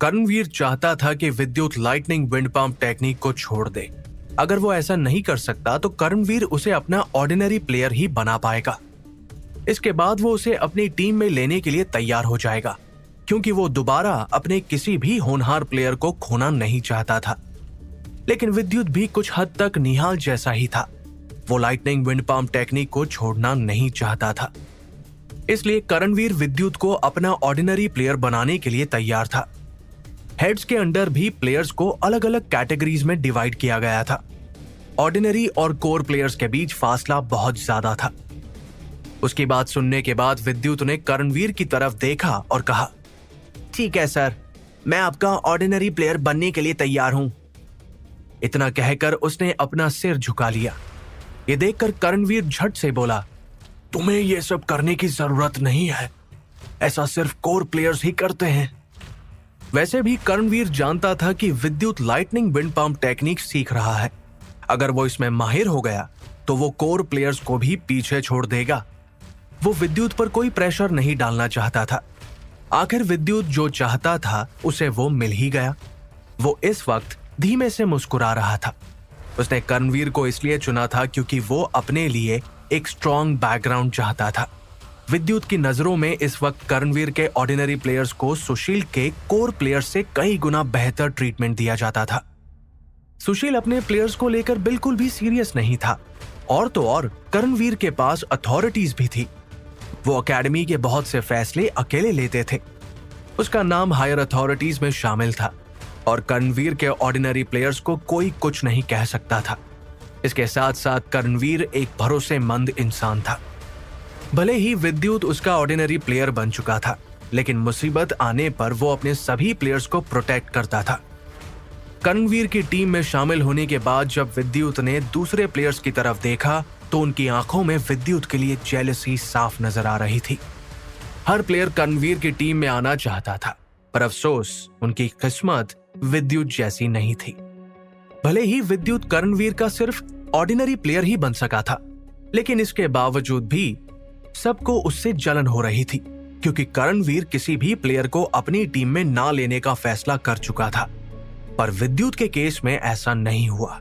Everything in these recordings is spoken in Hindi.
कर्णवीर चाहता था कि विद्युत लाइटनिंग विंड पंप टेक्निक को छोड़ दे। अगर वो ऐसा नहीं कर सकता तो कर्णवीर उसे अपना ऑर्डिनरी प्लेयर ही बना पाएगा। इसके बाद वो उसे अपनी टीम में लेने के लिए तैयार हो जाएगा, क्योंकि वो दोबारा अपने किसी भी होनहार प्लेयर को खोना नहीं चाहता था। लेकिन विद्युत भी कुछ हद तक निहाल जैसा ही था। वो लाइटनिंग विंड पंप टेक्निक को छोड़ना नहीं चाहता था। इसलिए कर्णवीर विद्युत को अपना ऑर्डिनरी प्लेयर बनाने के लिए तैयार था। हेड्स के अंडर भी प्लेयर्स को अलग अलग कैटेगरीज में डिवाइड किया गया था। ऑर्डिनरी और कोर प्लेयर्स के बीच फासला बहुत ज्यादा था। उसकी बात सुनने के बाद विद्युत ने कर्णवीर की तरफ देखा और कहा, ठीक है सर, मैं आपका ऑर्डिनरी प्लेयर बनने के लिए तैयार हूं। इतना कहकर उसने अपना सिर झुका लिया। ये देखकर कर्णवीर झट से बोला, तुम्हें यह सब करने की जरूरत नहीं है, ऐसा सिर्फ कोर प्लेयर्स ही करते हैं। वैसे भी कर्णवीर जानता था कि विद्युत लाइटनिंग विंड पंप टेक्निक सीख रहा है। अगर वो इसमें माहिर हो गया तो वो कोर प्लेयर्स को भी पीछे छोड़ देगा। वो विद्युत पर कोई प्रेशर नहीं डालना चाहता था। आखिर विद्युत जो चाहता था उसे वो मिल ही गया। वो इस वक्त धीमे से मुस्कुरा रहा था। उसने कर्णवीर को इसलिए चुना था क्योंकि वो अपने लिए एक स्ट्रॉन्ग बैकग्राउंड चाहता था। विद्युत की नजरों में इस वक्त कर्णवीर के ऑर्डिनरी प्लेयर्स को सुशील के कोर प्लेयर्स से कई गुना बेहतर ट्रीटमेंट दिया जाता था। सुशील अपने प्लेयर्स को लेकर बिल्कुल भी सीरियस नहीं था, और तो और कर्णवीर के पास अथॉरिटीज भी थी। वो एकेडमी के बहुत से फैसले अकेले लेते थे। उसका नाम हायर अथॉरिटीज में शामिल था और कर्णवीर के ऑर्डिनरी प्लेयर्स को कोई कुछ नहीं कह सकता था। इसके साथ साथ कर्णवीर एक भरोसेमंद इंसान था। भले ही विद्युत उसका ऑर्डिनरी प्लेयर बन चुका था, लेकिन मुसीबत आने पर वो अपने सभी प्लेयर्स को प्रोटेक्ट करता था। कर्णवीर की टीम में शामिल होने के बाद जब विद्युत ने दूसरे प्लेयर्स की तरफ देखा तो उनकी आंखों में विद्युत के लिए जेलसी साफ नजर आ रही थी। हर प्लेयर कर्णवीर की टीम में आना चाहता था, पर अफसोस उनकी किस्मत विद्युत जैसी नहीं थी। भले ही विद्युत कर्णवीर का सिर्फ ऑर्डिनरी प्लेयर ही बन सका था, लेकिन इसके बावजूद भी सबको उससे जलन हो रही थी, क्योंकि कर्णवीर किसी भी प्लेयर को अपनी टीम में ना लेने का फैसला कर चुका था। पर विद्युत के केस में ऐसा नहीं हुआ।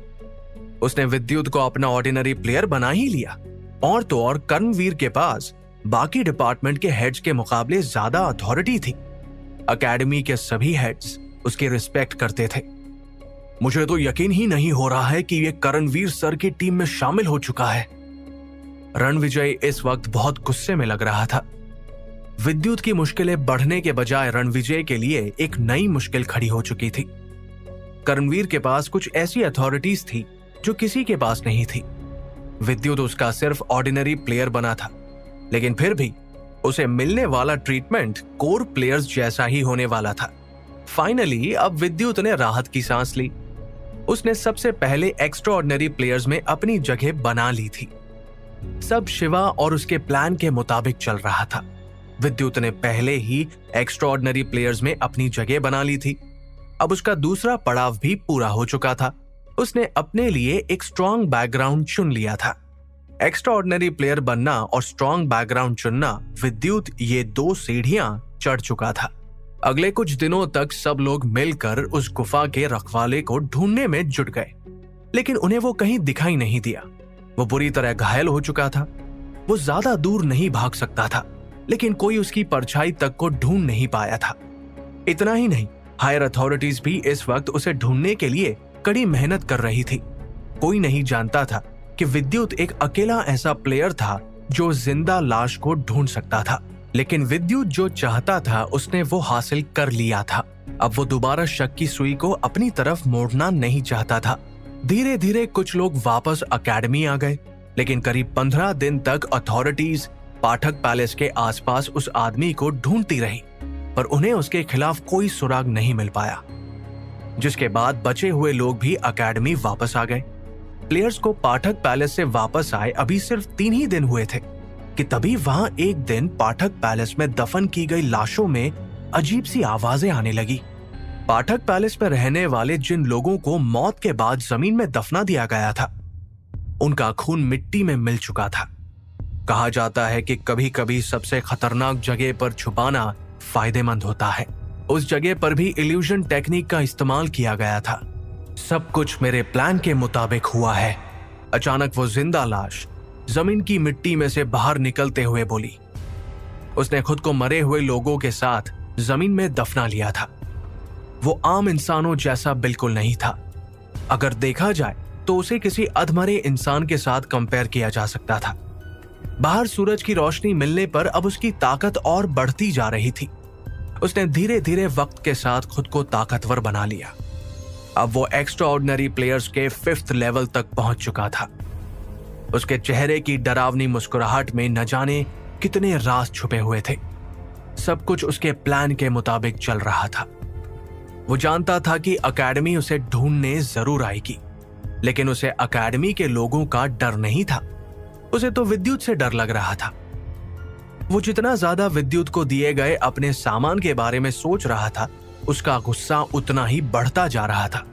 उसने विद्युत को अपना ऑर्डिनरी प्लेयर बना ही लिया, और तो और कर्णवीर के पास बाकी डिपार्टमेंट के हेड्स के मुकाबले ज्यादा अथॉरिटी थी। एकेडमी के सभी हेड्स उसकी रिस्पेक्ट करते थे। मुझे तो यकीन ही नहीं हो रहा है कि ये कर्णवीर सर की टीम में शामिल हो चुका है। रणविजय इस वक्त बहुत गुस्से में लग रहा था। विद्युत की मुश्किलें बढ़ने के बजाय रणविजय के लिए एक नई मुश्किल खड़ी हो चुकी थी। कर्णवीर के पास कुछ ऐसी अथॉरिटीज थी जो किसी के पास नहीं थी। विद्युत उसका सिर्फ ऑर्डिनरी प्लेयर बना था, लेकिन फिर भी उसे मिलने वाला ट्रीटमेंट कोर प्लेयर्स जैसा ही होने वाला था। फाइनली अब विद्युत ने राहत की सांस ली। उसने सबसे पहले एक्स्ट्राऑर्डिनरी प्लेयर्स में अपनी जगह बना ली थी। सब शिवा और उसके प्लान के मुताबिक चल रहा था। विद्युत ने पहले ही एक्स्ट्राऑर्डिनरी प्लेयर्स में अपनी जगह बना ली थी। अब उसका दूसरा पड़ाव भी पूरा हो चुका था। उसने अपने लिए एक स्ट्रॉन्ग बैकग्राउंड चुन लिया था। एक्स्ट्राऑर्डिनरी प्लेयर बनना और स्ट्रॉन्ग बैकग्राउंड चुनना, विद्युत ये 2 सीढ़ियां चढ़ चुका था। अगले कुछ दिनों तक सब लोग मिलकर उस गुफा के रखवाले को ढूंढने में जुट गए, लेकिन उन्हें वो कहीं दिखाई नहीं दिया। वो बुरी तरह घायल हो चुका था। वो ज्यादा दूर नहीं भाग सकता था, लेकिन कोई उसकी परछाई तक को ढूंढ नहीं पाया था। इतना ही नहीं, हायर अथॉरिटीज भी इस वक्त उसे ढूंढने के लिए कड़ी मेहनत कर रही थी। कोई नहीं जानता था कि विद्युत एक अकेला ऐसा प्लेयर था जो जिंदा लाश को ढूंढ सकता था। लेकिन विद्युत जो चाहता था उसने वो हासिल कर लिया था। अब वो दोबारा शक की सुई को अपनी तरफ मोड़ना नहीं चाहता था। धीरे धीरे कुछ लोग वापस एकेडमी आ गए, लेकिन करीब 15 दिन तक अथॉरिटीज पाठक पैलेस के आसपास उस आदमी को ढूंढती रही, पर उन्हें उसके खिलाफ कोई सुराग नहीं मिल पाया। जिसके बाद बचे हुए लोग भी एकेडमी वापस आ गए। प्लेयर्स को पाठक पैलेस से वापस आए अभी सिर्फ 3 ही दिन हुए थे कि तभी वहां एक दिन पाठक पैलेस में दफन की गई लाशों में अजीब सी आवाजें आने लगी। पाठक पैलेस में रहने वाले जिन लोगों को मौत के बाद जमीन में दफना दिया गया था, उनका खून मिट्टी में मिल चुका था। कहा जाता है कि कभी कभी सबसे खतरनाक जगह पर छुपाना फायदेमंद होता है। उस जगह पर भी इल्यूजन टेक्निक का इस्तेमाल किया गया था। सब कुछ मेरे प्लान के मुताबिक हुआ है। अचानक वो जिंदा लाश जमीन की मिट्टी में से बाहर निकलते हुए बोली। उसने खुद को मरे हुए लोगों के साथ जमीन में दफना लिया था। वो आम इंसानों जैसा बिल्कुल नहीं था। अगर देखा जाए तो उसे किसी अधमरे इंसान के साथ कंपेयर किया जा सकता था। बाहर सूरज की रोशनी मिलने पर अब उसकी ताकत और बढ़ती जा रही थी। उसने धीरे धीरे वक्त के साथ खुद को ताकतवर बना लिया। अब वो एक्स्ट्राऑर्डिनरी प्लेयर्स के 5th लेवल तक पहुंच चुका था। उसके चेहरे की डरावनी मुस्कुराहट में न जाने कितने राज छुपे हुए थे। सब कुछ उसके प्लान के मुताबिक चल रहा था। वो जानता था कि अकेडमी उसे ढूंढने जरूर आएगी, लेकिन उसे अकेडमी के लोगों का डर नहीं था। उसे तो विद्युत से डर लग रहा था। वो जितना ज्यादा विद्युत को दिए गए अपने सामान के बारे में सोच रहा था, उसका गुस्सा उतना ही बढ़ता जा रहा था।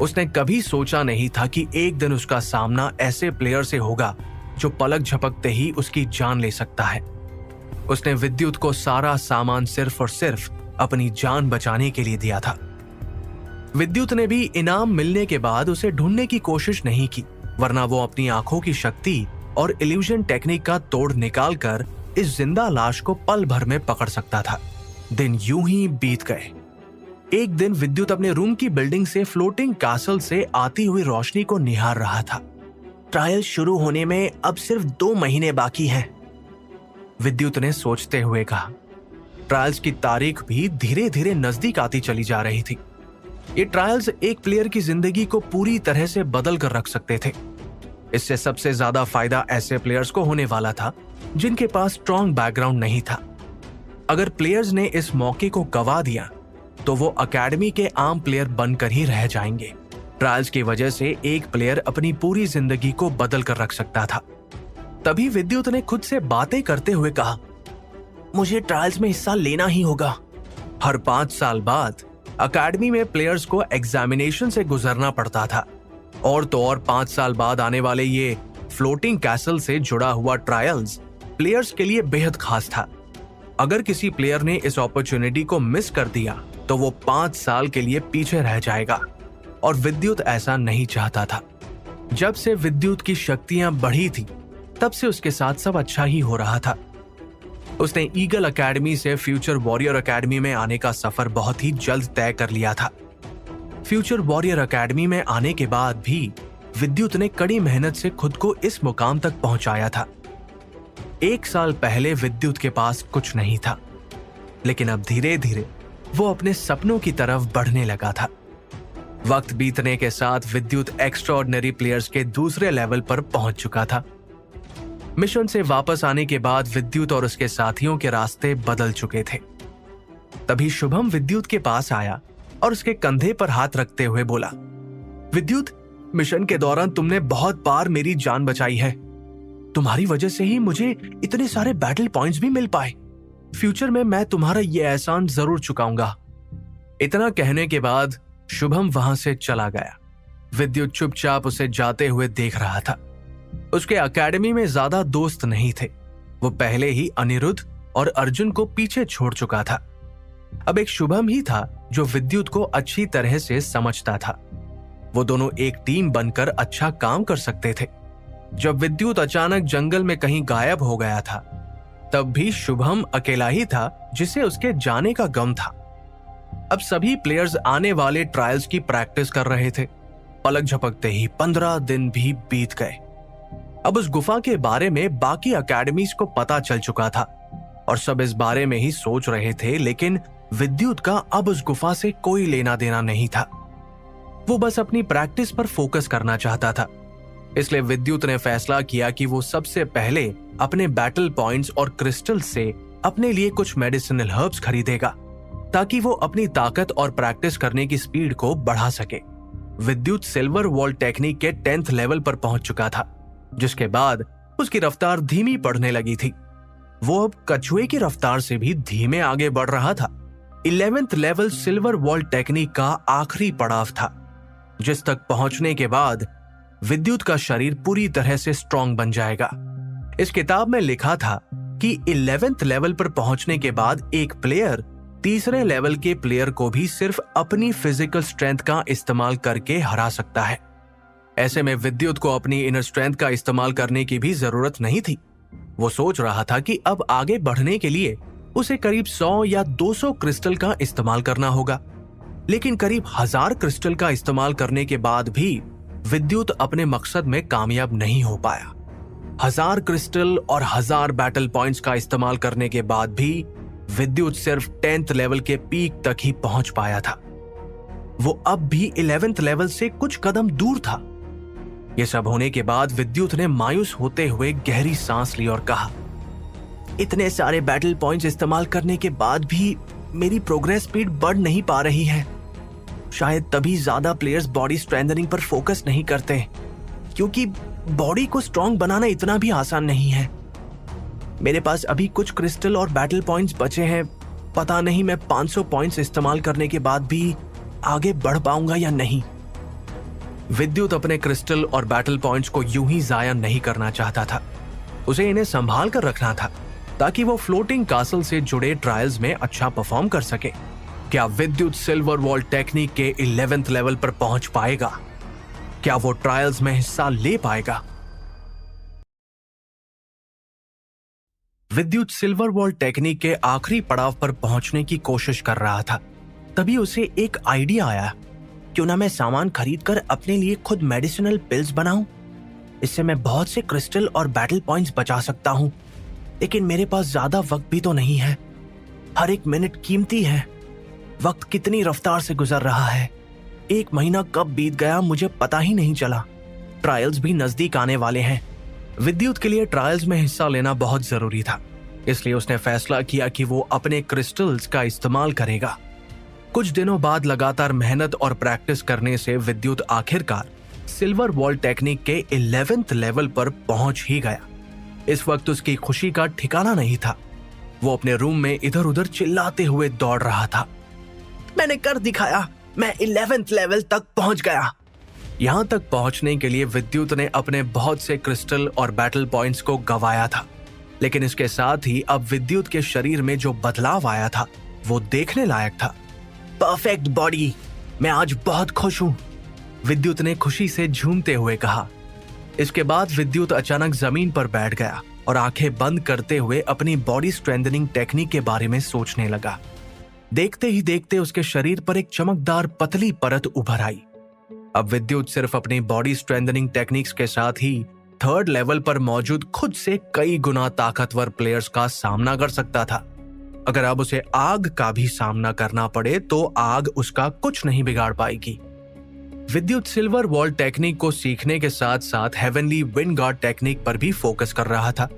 उसने कभी सोचा नहीं था कि एक दिन उसका सामना ऐसे प्लेयर से होगा जो पलक झपकते ही उसकी जान ले सकता है। उसने विद्युत को सारा सामान सिर्फ और सिर्फ अपनी जान बचाने के लिए दिया था। विद्युत ने भी इनाम मिलने के बाद उसे ढूंढने की कोशिश नहीं की, वरना वो अपनी आंखों की शक्ति और इल्यूजन टेक्निक का तोड़ निकालकर इस जिंदा लाश को पल भर में पकड़ सकता था। दिन यूं ही बीत गए। एक दिन विद्युत अपने रूम की बिल्डिंग से फ्लोटिंग कैसल से आती हुई रोशनी को निहार रहा था। ट्रायल शुरू होने में अब सिर्फ 2 महीने बाकी हैं, विद्युत ने सोचते हुए कहा। ट्रायल्स की तारीख भी धीरे धीरे नजदीक आती चली जा रही थी। ये ट्रायल्स एक प्लेयर की जिंदगी को पूरी तरह से बदल कर रख सकते थे। इससे सबसे ज्यादा फायदा ऐसे प्लेयर्स को होने वाला था जिनके पास स्ट्रॉन्ग बैकग्राउंड नहीं था। अगर प्लेयर्स ने इस मौके को गवा दिया तो वो अकेडमी के आम प्लेयर बनकर ही रह जाएंगे। ट्रायल्स की वजह से एक प्लेयर अपनी पूरी जिंदगी को बदल कर रख सकता था। तभी विद्युत ने खुद से बातें करते हुए कहा, मुझे ट्रायल्स में हिस्सा लेना ही होगा। हर 5 साल बाद अकेडमी में प्लेयर्स को एग्जामिनेशन से गुजरना पड़ता था, और तो और 5 साल बाद आने वाले ये फ्लोटिंग कैसल से जुड़ा हुआ ट्रायल्स प्लेयर्स के लिए बेहद खास था। अगर किसी प्लेयर ने इस अपॉर्चुनिटी को मिस कर दिया तो वो 5 साल के लिए पीछे रह जाएगा, और विद्युत ऐसा नहीं चाहता था। जब से विद्युत की शक्तियां बढ़ी थी तब से उसके साथ सब अच्छा ही हो रहा था। उसने ईगल अकेडमी से फ्यूचर वॉरियर अकेडमी में आने का सफर बहुत ही जल्द तय कर लिया था। फ्यूचर वॉरियर अकेडमी में आने के बाद भी विद्युत ने कड़ी मेहनत से खुद को इस मुकाम तक पहुंचाया था। 1 साल पहले विद्युत के पास कुछ नहीं था, लेकिन अब धीरे धीरे वो अपने सपनों की तरफ बढ़ने लगा था। वक्त बीतने के साथ विद्युत एक्स्ट्राऑर्डिनरी प्लेयर्स के दूसरे लेवल पर पहुंच चुका था। मिशन से वापस आने के बाद विद्युत और उसके साथियों के रास्ते बदल चुके थे। तभी शुभम विद्युत के पास आया और उसके कंधे पर हाथ रखते हुए बोला, विद्युत, मिशन के दौरान तुमने बहुत बार मेरी जान बचाई है। तुम्हारी वजह से ही मुझे इतने सारे बैटल पॉइंट्स भी मिल पाए। फ्यूचर में मैं तुम्हारा यह एहसान जरूर चुकाऊंगा। इतना कहने के बाद शुभम वहां से चला गया। विद्युत चुपचाप उसे जाते हुए देख रहा था। उसके अकेडमी में ज्यादा दोस्त नहीं थे। वो पहले ही अनिरुद्ध और अर्जुन को पीछे छोड़ चुका था। अब एक शुभम ही था जो विद्युत को अच्छी तरह से समझता था। वो दोनों एक टीम बनकर अच्छा काम कर सकते थे। जब विद्युत अचानक जंगल में कहीं गायब हो गया था, तब भी शुभम अकेला ही था जिसे उसके जाने का गम था। अब सभी प्लेयर्स आने वाले ट्रायल्स की प्रैक्टिस कर रहे थे। पलक झपकते ही 15 दिन भी बीत गए। अब उस गुफा के बारे में बाकी अकेडमीज को पता चल चुका था और सब इस बारे में ही सोच रहे थे, लेकिन विद्युत का अब उस गुफा से कोई लेना देना नहीं था। वो बस अपनी प्रैक्टिस पर फोकस करना चाहता था। इसलिए विद्युत ने फैसला किया कि वो सबसे पहले अपने बैटल पॉइंट्स और क्रिस्टल से अपने लिए कुछ मेडिसिनल हर्ब्स खरीदेगा, ताकि वो अपनी ताकत और प्रैक्टिस करने की स्पीड को बढ़ा सके। विद्युत सिल्वर वॉल टेक्निक के 10th लेवल पर पहुंच चुका था, जिसके बाद उसकी रफ्तार धीमी पड़ने लगी थी। वो अब कछुए की रफ्तार से भी धीमे आगे बढ़ रहा था। 11th level silver wall technique का आखिरी पड़ाव था, जिस तक पहुंचने के बाद विद्युत का शरीर पूरी तरह से स्ट्रॉन्ग बन जाएगा। इस किताब में लिखा था कि 11th लेवल पर पहुंचने के बाद एक प्लेयर तीसरे लेवल के प्लेयर को भी सिर्फ अपनी फिजिकल स्ट्रेंथ का इस्तेमाल करके हरा सकता है। ऐसे में विद्युत को अपनी इनर स्ट्रेंथ का इस्तेमाल करने की भी जरूरत नहीं थी। वो सोच रहा था कि अब आगे बढ़ने के लिए उसे करीब 100 या 200 क्रिस्टल का इस्तेमाल करना होगा, लेकिन करीब 1000 क्रिस्टल का इस्तेमाल करने के बाद भी विद्युत अपने मकसद में कामयाब नहीं हो पाया। 1000 क्रिस्टल और 1000 बैटल पॉइंट्स का इस्तेमाल करने के बाद भी विद्युत सिर्फ 10th लेवल के पीक तक ही पहुंच पाया था। वो अब भी 11th लेवल से कुछ कदम दूर था। ये सब होने के बाद विद्युत ने मायूस होते हुए गहरी सांस ली और कहा, इतने सारे बैटल पॉइंट्स इस्तेमाल करने के बाद भी मेरी प्रोग्रेस स्पीड बढ़ नहीं पा रही है। शायद तभी ज्यादा प्लेयर्स बॉडी स्ट्रेंथनिंग पर फोकस नहीं करते, क्योंकि बॉडी को स्ट्रांग बनाना इतना भी आसान नहीं है। मेरे पास अभी कुछ क्रिस्टल और बैटल पॉइंट्स बचे हैं। पता नहीं मैं 500 पॉइंट्स इस्तेमाल करने के बाद भी आगे बढ़ पाऊंगा या नहीं। विद्युत अपने क्रिस्टल और बैटल पॉइंट्स को यूं ही जाया नहीं करना चाहता था। उसे इन्हें संभाल कर रखना था ताकि वो फ्लोटिंग कासल से जुड़े ट्रायल्स में अच्छा परफॉर्म कर सके। क्या विद्युत सिल्वर वॉल टेक्निक के 11th लेवल पर पहुंच पाएगा? क्या वो ट्रायल्स में हिस्सा ले पाएगा? विद्युत सिल्वर वॉल टेक्निक के आखिरी पड़ाव पर पहुंचने की कोशिश कर रहा था। तभी उसे एक आइडिया आया, क्यों ना मैं सामान खरीद कर अपने लिए खुद मेडिसिनल पिल्स बनाऊं। इससे मैं बहुत से क्रिस्टल और बैटल पॉइंट्स बचा सकता हूं। लेकिन मेरे पास ज्यादा वक्त भी तो नहीं है। हर एक मिनट कीमती है। वक्त कितनी रफ्तार से गुजर रहा है। 1 महीना कब बीत गया मुझे पता ही नहीं चला। ट्रायल्स भी नजदीक आने वाले हैं। विद्युत के लिए ट्रायल्स में हिस्सा लेना बहुत जरूरी था, इसलिए उसने फैसला किया कि वो अपने क्रिस्टल्स का इस्तेमाल करेगा। कुछ दिनों बाद लगातार मेहनत और प्रैक्टिस करने से विद्युत आखिरकार सिल्वर वॉल टेक्निक के 11th लेवल पर पहुंच ही गया। इस वक्त उसकी खुशी का ठिकाना नहीं था। वो अपने रूम में इधर उधर चिल्लाते हुए दौड़ रहा था, मैंने कर दिखाया, मैं 11th लेवल तक पहुंच गया। यहां तक पहुंचने के लिए विद्युत ने अपने बहुत से क्रिस्टल और बैटल पॉइंट्स को गंवाया था, लेकिन इसके साथ ही अब विद्युत के शरीर में जो बदलाव आया था वो देखने लायक था। परफेक्ट बॉडी, मैं आज बहुत खुश हूं, विद्युत ने खुशी से झूमते हुए कहा। इसके बाद विद्युत अचानक जमीन पर बैठ गया और आंखें बंद करते हुए अपनी बॉडी स्ट्रेंथनिंग टेक्निक के बारे में सोचने लगा। देखते ही देखते उसके शरीर पर एक चमकदार पतली परत उभर आई। अब विद्युत सिर्फ अपनी बॉडी स्ट्रेंथनिंग टेक्निक्स के साथ ही 3rd लेवल पर मौजूद खुद से कई गुना ताकतवर प्लेयर्स का सामना कर सकता था। अगर अब उसे आग का भी सामना करना पड़े तो आग उसका कुछ नहीं बिगाड़ पाएगी। विद्युत सिल्वर वॉल टेक्निक को सीखने के साथ साथ हेवनली विंड गार्ड टेक्निक पर भी फोकस कर रहा था।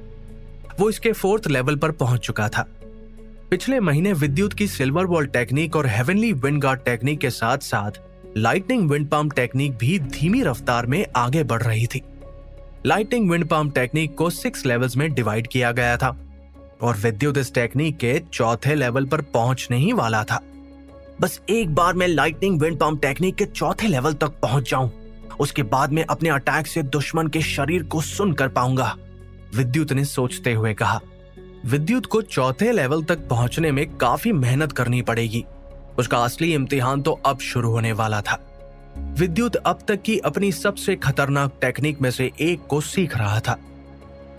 वो इसके 4th लेवल पर पहुंच चुका था। पिछले महीने विद्युत की सिल्वर वॉल टेक्निक और हेवनली विंड गार्ड टेक्निक के साथ साथ लाइटनिंग विंड पंप टेक्निक भी धीमी रफ्तार में आगे बढ़ रही थी। लाइटनिंग विंड पंप टेक्निक को 6 लेवल्स में डिवाइड किया गया था और विद्युत इस टेक्निक के 4थे लेवल पर पहुंचने ही वाला था। बस एक बार मैं लाइटनिंग विंड पंप टेक्निक के 4थे लेवल तक पहुंच जाऊं, उसके बाद मैं अपने अटैक से दुश्मन के शरीर को सुन कर पाऊंगा, विद्युत ने सोचते हुए कहा। विद्युत को 4थे लेवल तक पहुंचने में काफी मेहनत करनी पड़ेगी। उसका असली इम्तिहान तो अब शुरू होने वाला था। विद्युत अब तक की अपनी सबसे खतरनाक टेक्निक में से एक को सीख रहा था।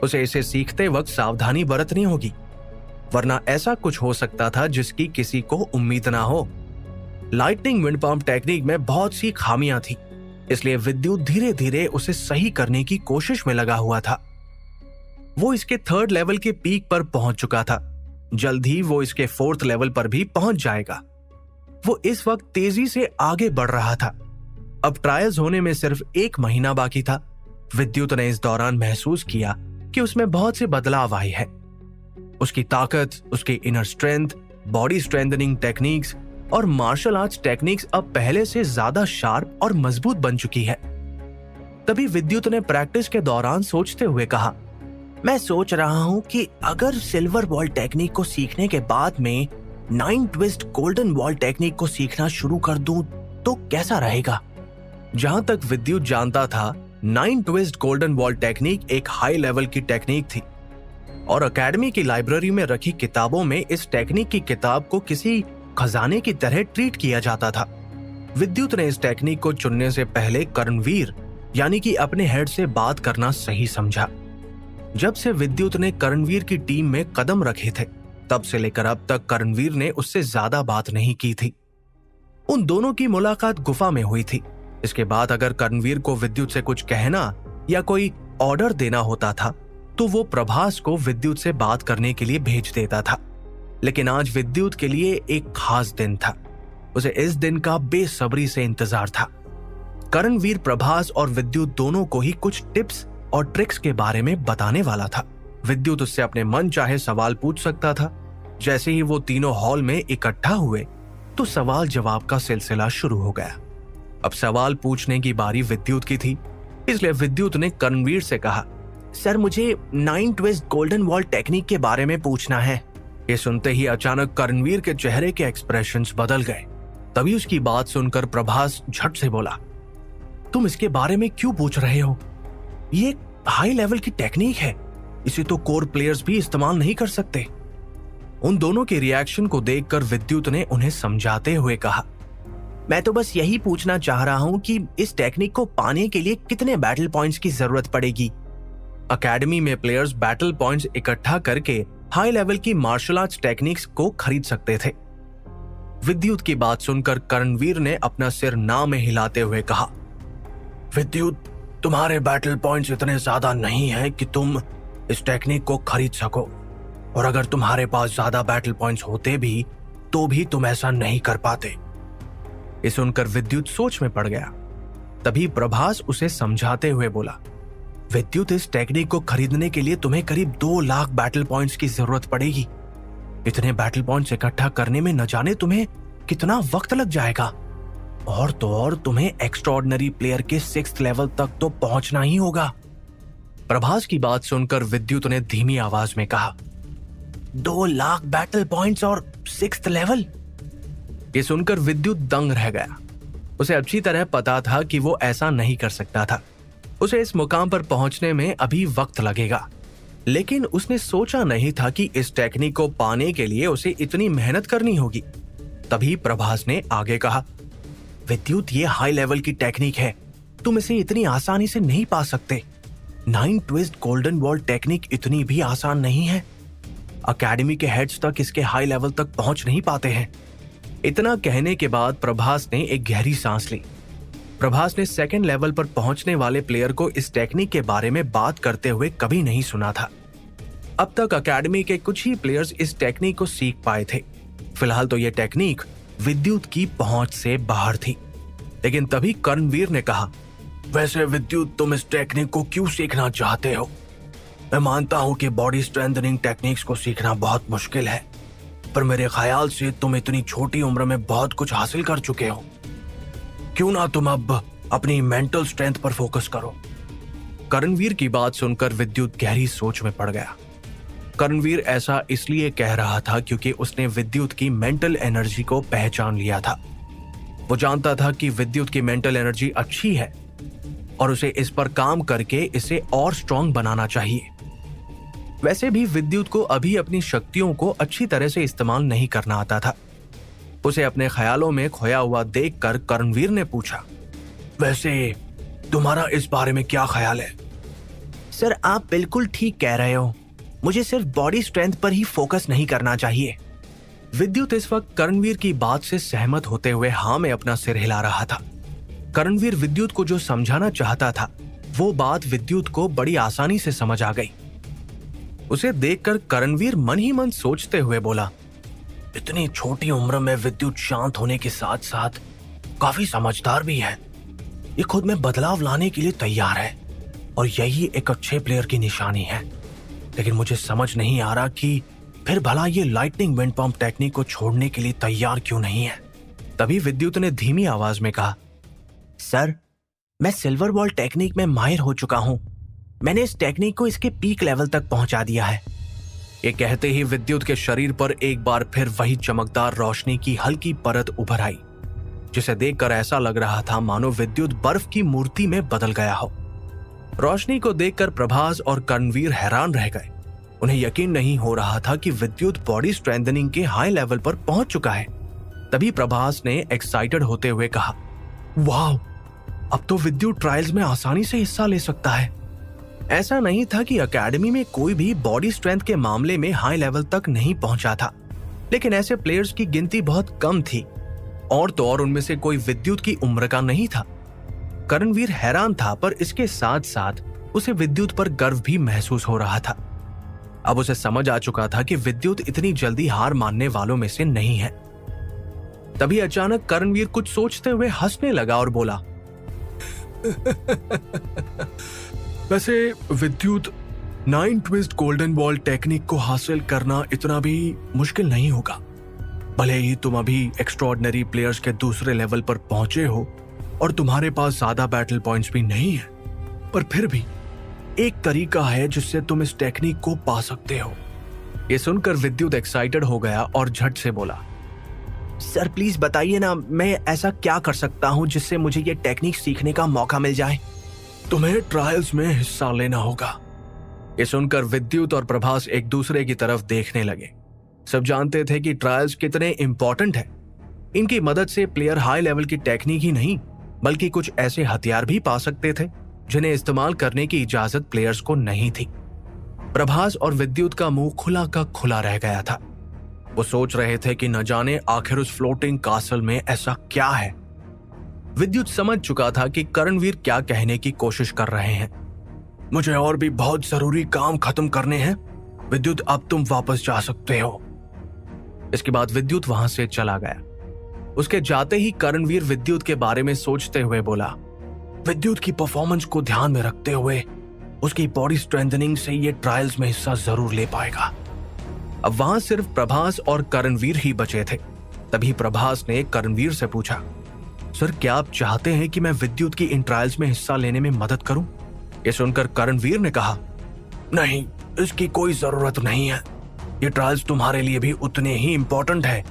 उसे इसे सीखते वक्त सावधानी बरतनी होगी, वरना ऐसा कुछ हो सकता था जिसकी किसी को उम्मीद ना हो। लाइटनिंग विंड पंप टेक्निक में बहुत सी खामियां थी, इसलिए विद्युत धीरे धीरे उसे सही करने की कोशिश में लगा हुआ था। वो इसके 3rd लेवल के पीक पर पहुंच चुका था। जल्द ही वो इसके 4th लेवल पर भी पहुंच जाएगा। वो इस वक्त तेजी से आगे बढ़ रहा था। अब ट्रायल्स होने में सिर्फ 1 महीना बाकी था। विद्युत ने इस दौरान महसूस किया कि उसमें बहुत से बदलाव आए हैं। उसकी ताकत, उसकी inner strength, body strengthening techniques और मार्शल आर्ट्स टेक्निक्स अब पहले से ज्यादा शार्प और मजबूत बन चुकी है। तभी विद्युत ने प्रैक्टिस के दौरान सोचते हुए कहा, मैं सोच रहा हूं कि अगर सिल्वर वॉल टेक्निक को सीखने के बाद में 9 ट्विस्ट गोल्डन वॉल टेक्निक को सीखना शुरू कर दूं तो कैसा रहेगा। जहां तक विद्युत जानता था, 9 ट्विस्ट गोल्डन वॉल टेक्निक एक हाई लेवल की टेक्निक थी और एकेडमी की लाइब्रेरी में रखी किताबों में इस टेक्निक की किताब को किसी खजाने की तरह ट्रीट किया जाता था। विद्युत ने इस टेक्निक को चुनने से पहले कर्णवीर यानी कि अपने हेड से बात करना सही समझा। जब से विद्युत ने कर्णवीर की टीम में कदम रखे थे, तब से लेकर अब तक कर्णवीर ने उससे ज्यादा बात नहीं की थी। उन दोनों की मुलाकात गुफा में हुई थी। इसके बाद अगर कर्णवीर को विद्युत से कुछ कहना या कोई ऑर्डर देना होता था तो वो प्रभास को विद्युत से बात करने के लिए भेज देता था। लेकिन आज विद्युत के लिए एक खास दिन था। उसे इस दिन का बेसब्री से इंतजार था। कर्णवीर प्रभास और विद्युत दोनों को ही कुछ टिप्स और ट्रिक्स के बारे में बताने वाला था। विद्युत उससे अपने मन चाहे सवाल पूछ सकता था। जैसे ही वो तीनों हॉल में इकट्ठा हुए तो सवाल जवाब का सिलसिला शुरू हो गया। अब सवाल पूछने की बारी विद्युत की थी, इसलिए विद्युत ने कर्णवीर से कहा, सर मुझे 9 ट्विस्ट गोल्डन वॉल टेक्निक के बारे में पूछना है। ये सुनते ही अचानक कर्णवीर के चेहरे के एक्सप्रेशंस बदल गए। तभी उसकी बात सुनकर प्रभास झट से बोला, तुम इसके बारे में क्यों पूछ रहे हो? ये एक हाई लेवल की टेक्निक है, इसे तो कोर प्लेयर्स भी इस्तेमाल नहीं कर सकते। उन दोनों के रिएक्शन को देखकर विद्युत ने उन्हें समझाते हुए कहा, मैं तो बस यही पूछना चाह रहा हूं कि इस टेक्निक को पाने के लिए कितने बैटल पॉइंट्स की जरूरत पड़ेगी। एकेडमी में प्लेयर्स बैटल पॉइंट्स इकट्ठा करके हाई लेवल की मार्शल आर्ट्स टेक्निक्स को खरीद सकते थे। विद्युत की बात सुनकर कर्णवीर ने अपना सिर ना में हिलाते हुए कहा, विद्युत, तुम्हारे बैटल पॉइंट्स इतने ज्यादा नहीं है कि तुम इस टेक्निक को खरीद सको, और अगर तुम्हारे पास ज्यादा बैटल पॉइंट्स होते भी तो भी तुम ऐसा नहीं कर पाते। ये सुनकर विद्युत सोच में पड़ गया। तभी प्रभास उसे समझाते हुए बोला, विद्युत, इस टेक्निक को खरीदने के लिए तुम्हें करीब 2 लाख बैटल पॉइंट्स की जरूरत पड़ेगी। इतने बैटल पॉइंट्स इकट्ठा करने में न जाने तुम्हें कितना वक्त लग जाएगा, और तो और तुम्हें एक्स्ट्राऑर्डिनरी प्लेयर के 6th लेवल तक तो पहुंचना ही होगा। प्रभास की बात सुनकर विद्युत ने धीमी आवाज में कहा, 2 लाख बैटल पॉइंट्स और 6th लेवल? ये सुनकर विद्युत दंग रह गया। उसे अच्छी तरह पता था कि वो ऐसा नहीं कर सकता था। उसे इस मुकाम पर पहुंचने में अभी वक्त लगेगा, लेकिन उसने सोचा नहीं था कि इस टेक्निक को पाने के लिए उसे इतनी मेहनत करनी होगी। तभी प्रभास ने आगे कहा, विद्युत, ये हाई लेवल की टेक्निक है, तुम इसे इतनी आसानी से नहीं पा सकते। 9 ट्विस्ट गोल्डन वॉल टेक्निक इतनी भी आसान नहीं है। एकेडमी के हेड्स तक इसके हाई लेवल तक पहुंच नहीं पाते हैं। इतना कहने के बाद प्रभास ने एक गहरी सांस ली। प्रभास ने 2nd लेवल पर पहुंचने वाले प्लेयर को इस टेक्निक के बारे में बात करते हुए कभी नहीं सुना था। अब तक एकेडमी के कुछ ही प्लेयर्स इस टेक्निक को सीख पाए थे। फिलहाल तो यह टेक्निक विद्युत की पहुंच से बाहर थी। लेकिन तभी कर्णवीर ने कहा, वैसे विद्युत, तुम इस टेक्निक को क्यों सीखना चाहते हो? मैं मानता हूं कि बॉडी स्ट्रेंथनिंग टेक्निक्स को सीखना बहुत मुश्किल है, पर मेरे ख्याल से तुम इतनी छोटी उम्र में बहुत कुछ हासिल कर चुके हो। क्यों ना तुम अब अपनी मेंटल स्ट्रेंथ पर फोकस करो। कर्णवीर की बात सुनकर विद्युत गहरी सोच में पड़ गया। कर्णवीर ऐसा इसलिए कह रहा था क्योंकि उसने विद्युत की मेंटल एनर्जी को पहचान लिया था। वो जानता था कि विद्युत की मेंटल एनर्जी अच्छी है और उसे इस पर काम करके इसे और स्ट्रांग बनाना चाहिए। वैसे भी विद्युत को अभी अपनी शक्तियों को अच्छी तरह से इस्तेमाल नहीं करना आता था। उसे अपने ख्यालों में खोया हुआ देखकर कर्णवीर ने पूछा, वैसे तुम्हारा इस बारे में क्या ख्याल है? सर, आप बिल्कुल ठीक कह रहे हो। मुझे सिर्फ बॉडी स्ट्रेंथ पर ही फोकस नहीं करना चाहिए। विद्युत इस वक्त कर्णवीर की बात से सहमत होते हुए हाँ में अपना सिर हिला रहा था। कर्णवीर विद्युत को जो समझाना चाहता था वो बात विद्युत को बड़ी आसानी से समझ आ गई। उसे देखकर कर्णवीर मन ही मन सोचते हुए बोला, इतनी छोटी उम्र में विद्युत शांत होने के साथ साथ काफी समझदार भी है। ये खुद में बदलाव लाने के लिए तैयार है और यही एक अच्छे प्लेयर की निशानी है। लेकिन मुझे समझ नहीं आ रहा कि फिर भला ये लाइटनिंग विंड पंप टेक्निक को छोड़ने के लिए तैयार क्यों नहीं है। तभी विद्युत ने धीमी आवाज में कहा, सर, मैं सिल्वर बॉल टेक्निक में माहिर हो चुका हूं। मैंने इस टेक्निक को इसके पीक लेवल तक पहुंचा दिया है। ये कहते ही विद्युत के शरीर पर एक बार फिर वही चमकदार रोशनी की हल्की परत उभर आई, जिसे देखकर ऐसा लग रहा था मानो विद्युत बर्फ की मूर्ति में बदल गया हो। रोशनी को देखकर प्रभास और कर्णवीर हैरान रह गए। उन्हें यकीन नहीं हो रहा था कि विद्युत बॉडी स्ट्रेंथनिंग के हाई लेवल पर पहुंच चुका है। तभी प्रभास ने एक्साइटेड होते हुए कहा, वाह, अब तो विद्युत ट्रायल्स में आसानी से हिस्सा ले सकता है। ऐसा नहीं था कि एकेडमी में कोई भी बॉडी स्ट्रेंथ के मामले में हाई लेवल तक नहीं पहुंचा था, लेकिन ऐसे प्लेयर्स की गिनती बहुत कम थी, और तो और उनमें से कोई विद्युत की उम्र का नहीं था। करणवीर हैरान था, पर इसके साथ साथ उसे विद्युत पर गर्व भी महसूस हो रहा था। अब उसे समझ आ चुका था कि विद्युत इतनी जल्दी हार मानने वालों में से नहीं है। तभी अचानक करणवीर कुछ सोचते हुए हंसने लगा और बोला, वैसे विद्युत 9 ट्विस्ट गोल्डन बॉल टेक्निक को हासिल करना इतना भी मुश्किल नहीं होगा। भले ही तुम अभी एक्स्ट्राऑर्डिनरी प्लेयर्स के दूसरे लेवल पर पहुंचे हो और तुम्हारे पास ज्यादा बैटल पॉइंट्स भी नहीं है, पर फिर भी एक तरीका है जिससे तुम इस टेक्निक को पा सकते हो। ये सुनकर विद्युत एक्साइटेड हो गया और झट से बोला, सर प्लीज बताइए ना, मैं ऐसा क्या कर सकता हूं जिससे मुझे ये टेक्निक सीखने का मौका मिल जाए। तुम्हें ट्रायल्स में हिस्सा लेना होगा। ये सुनकर विद्युत और प्रभास एक दूसरे की तरफ देखने लगे। सब जानते थे कि ट्रायल्स कितने इंपॉर्टेंट है। इनकी मदद से प्लेयर हाई लेवल की टेक्निक ही नहीं बल्कि कुछ ऐसे हथियार भी पा सकते थे जिन्हें इस्तेमाल करने की इजाजत प्लेयर्स को नहीं थी। प्रभास और विद्युत का मुंह खुला का खुला रह गया था। वो सोच रहे थे कि न जाने आखिर उस फ्लोटिंग कासल में ऐसा क्या है। विद्युत समझ चुका था कि करणवीर क्या कहने की कोशिश कर रहे हैं। मुझे और भी बहुत जरूरी काम खत्म करने हैं। विद्युत, अब तुम वापस जा सकते हो। इसके बाद विद्युत वहां से चला गया। उसके जाते ही करणवीर विद्युत के बारे में सोचते हुए बोला, विद्युत की परफॉर्मेंस को ध्यान में रखते हुए उसकी बॉडी स्ट्रेंथनिंग से ये ट्रायल्स में हिस्सा जरूर ले पाएगा। अब वहां सिर्फ प्रभास और करणवीर ही बचे थे। तभी प्रभास ने करणवीर से पूछा, सर क्या आप चाहते हैं कि मैं विद्युत की इन ट्रायल्स में हिस्सा लेने में मदद करूं? ये सुनकर करणवीर ने कहा, नहीं, इसकी कोई जरूरत नहीं है। ये ट्रायल्स तुम्हारे लिए भी उतने ही इंपॉर्टेंट है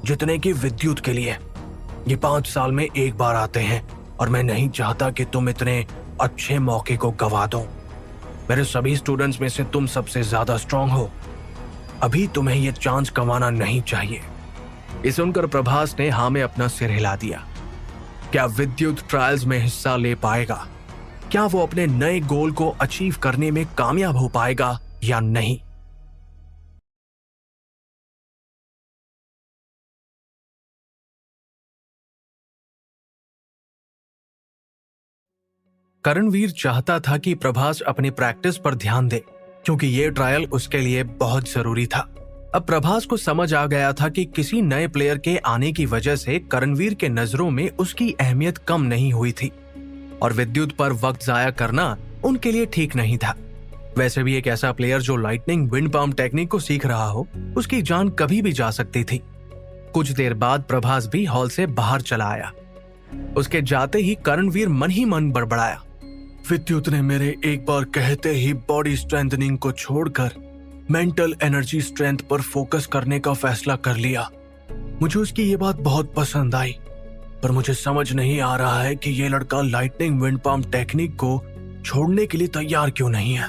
जितने कि विद्युत के लिए। ये 5 साल में एक बार आते हैं और मैं नहीं चाहता कि तुम इतने अच्छे मौके को गवा दो। मेरे सभी स्टूडेंट्स में से तुम सबसे ज्यादा स्ट्रांग हो। अभी तुम्हें यह चांस गंवाना नहीं चाहिए। ये सुनकर प्रभास ने हाँ में अपना सिर हिला दिया। क्या विद्युत ट्रायल्स में हिस्सा ले पाएगा? क्या वो अपने नए गोल को अचीव करने में कामयाब हो पाएगा या नहीं? करणवीर चाहता था कि प्रभास अपनी प्रैक्टिस पर ध्यान दे, क्योंकि ये ट्रायल उसके लिए बहुत जरूरी था। अब प्रभास को समझ आ गया था कि किसी नए प्लेयर के आने की वजह से करणवीर के नजरों में उसकी अहमियत कम नहीं हुई थी, और विद्युत पर वक्त जाया करना उनके लिए ठीक नहीं था। वैसे भी एक ऐसा प्लेयर जो लाइटनिंग विंड पाम टेक्निक को सीख रहा हो, उसकी जान कभी भी जा सकती थी। कुछ देर बाद प्रभास भी हॉल से बाहर चला आया। उसके जाते ही करणवीर मन ही मन बड़बड़ाया, विद्युत ने मेरे एक बार कहते ही बॉडी स्ट्रेंथनिंग को छोड़कर मेंटल एनर्जी स्ट्रेंथ पर फोकस करने का फैसला कर लिया। मुझे उसकी ये बात बहुत पसंद आई, पर मुझे समझ नहीं आ रहा है कि ये लड़का लाइटनिंग विंड पाम टेक्निक को छोड़ने के लिए तैयार क्यों नहीं है।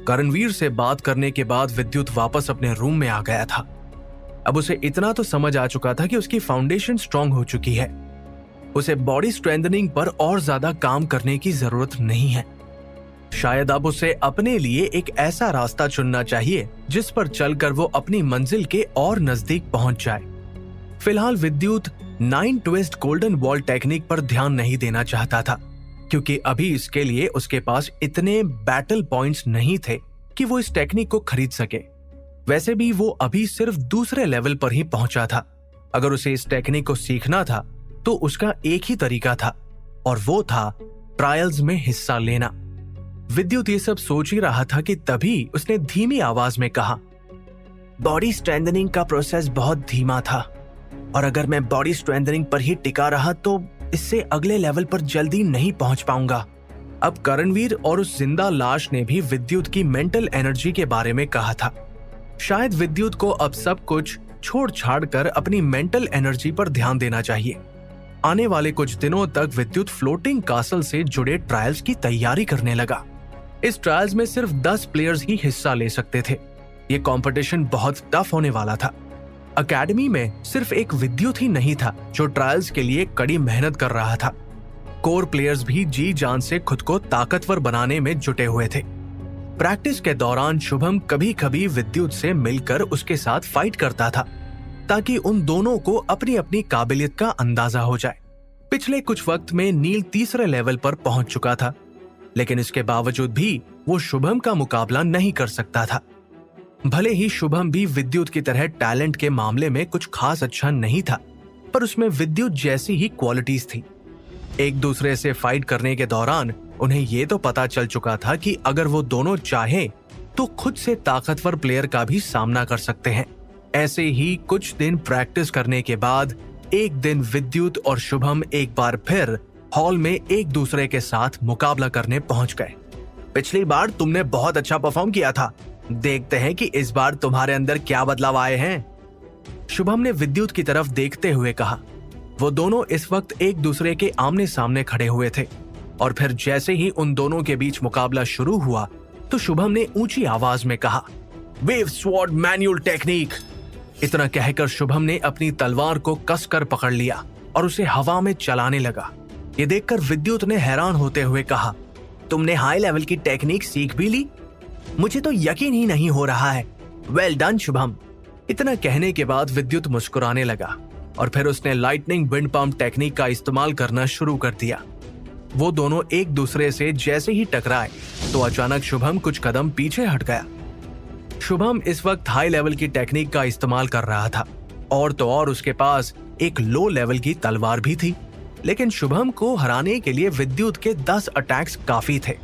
करणवीर से बात करने के बाद विद्युत वापस अपने रूम में आ गया था। अब उसे इतना तो समझ आ चुका था कि उसकी फाउंडेशन स्ट्रांग हो चुकी है। उसे बॉडी स्ट्रेंथनिंग पर और ज्यादा काम करने की जरूरत नहीं है। शायद अब उसे अपने लिए एक ऐसा रास्ता चुनना चाहिए जिस पर चलकर वो अपनी मंजिल के और नजदीक पहुंच जाए। फिलहाल विद्युत 9 ट्विस्ट गोल्डन बॉल टेक्निक पर ध्यान नहीं देना चाहता था, क्योंकि अभी इसके लिए उसके पास इतने बैटल पॉइंट्स नहीं थे कि वो इस टेक्निक को खरीद सके। वैसे भी वो अभी सिर्फ दूसरे लेवल पर ही पहुंचा था। अगर उसे इस टेक्निक को सीखना था तो उसका एक ही तरीका था, और वो था ट्रायल्स में हिस्सा लेना। विद्युत ये सब सोच ही रहा था कि तभी उसने धीमी आवाज में कहा, बॉडी स्ट्रेंथनिंग का प्रोसेस बहुत धीमा था, और अगर मैं बॉडी स्ट्रेंथनिंग पर ही टिका रहा तो इससे अगले लेवल पर जल्दी नहीं पहुंच पाऊंगा। अब करणवीर और उस जिंदा लाश ने भी विद्युत की मेंटल एनर्जी के बारे में कहा था। शायद विद्युत को अब सब कुछ छोड़ छाड़ कर अपनी मेंटल एनर्जी पर ध्यान देना चाहिए। आने वाले कुछ दिनों तक विद्युत फ्लोटिंग कासल से जुड़े ट्रायल्स की तैयारी करने लगा। इस ट्रायल्स में सिर्फ 10 प्लेयर्स ही हिस्सा ले सकते थे। ये कंपटीशन बहुत टफ होने वाला था। अकेडमी में सिर्फ एक विद्युत ही नहीं था जो ट्रायल्स के लिए कड़ी मेहनत कर रहा था। कोर प्लेयर्स भी जी जान से खुद को ताकतवर बनाने में जुटे हुए थे। प्रैक्टिस के दौरान शुभम कभी कभी विद्युत से मिलकर उसके साथ फाइट करता था ताकि उन दोनों को अपनी अपनी काबिलियत का अंदाजा हो जाए। पिछले कुछ वक्त में नील तीसरे लेवल पर पहुंच चुका था, लेकिन इसके बावजूद भी वो शुभम का मुकाबला नहीं कर सकता था। भले ही शुभम भी विद्युत की तरह टैलेंट के मामले में कुछ खास अच्छा नहीं था, पर उसमें विद्युत जैसी ही क्वालिटीज थी। एक दूसरे से फाइट करने के दौरान उन्हें ये तो पता चल चुका था कि अगर वो दोनों चाहें तो खुद से ताकतवर प्लेयर का भी सामना कर सकते हैं। ऐसे ही कुछ दिन प्रैक्टिस करने के बाद एक दिन विद्युत और शुभम एक बार फिर हॉल में एक दूसरे के साथ मुकाबला करने पहुंच गए। पिछली बार तुमने बहुत अच्छा परफॉर्म किया था, देखते हैं कि इस बार तुम्हारे अंदर क्या बदलाव आए हैं, शुभम ने विद्युत की तरफ देखते हुए कहा। वो दोनों इस वक्त एक दूसरे के आमने सामने खड़े हुए थे और फिर जैसे ही उन दोनों के बीच मुकाबला शुरू हुआ तो शुभम ने ऊंची आवाज में कहा, वेव स्वॉर्ड मैनुअल टेक्निक। इतना कहकर शुभम ने अपनी तलवार को कसकर पकड़ लिया और उसे हवा में चलाने लगा। ये देखकर विद्युत ने हैरान होते हुए कहा, तुमने हाई लेवल की टेक्निक सीख भी ली? मुझे तो यकीन ही नहीं हो रहा है। Well done Shubham. इतना कहने के बाद विद्युत मुस्कुराने लगा और फिर उसने लाइटनिंग विंड पंप टेक्निक का इस्तेमाल करना शुरू कर दिया। वो दोनों एक दूसरे से जैसे ही टकराए तो अचानक शुभम कुछ कदम पीछे हट गया। शुभम इस वक्त हाई लेवल की टेक्निक का इस्तेमाल कर रहा था और तो और उसके पास एक लो लेवल की तलवार भी थी, लेकिन शुभम को हराने के लिए विद्युत के 10 अटैक्स काफी थे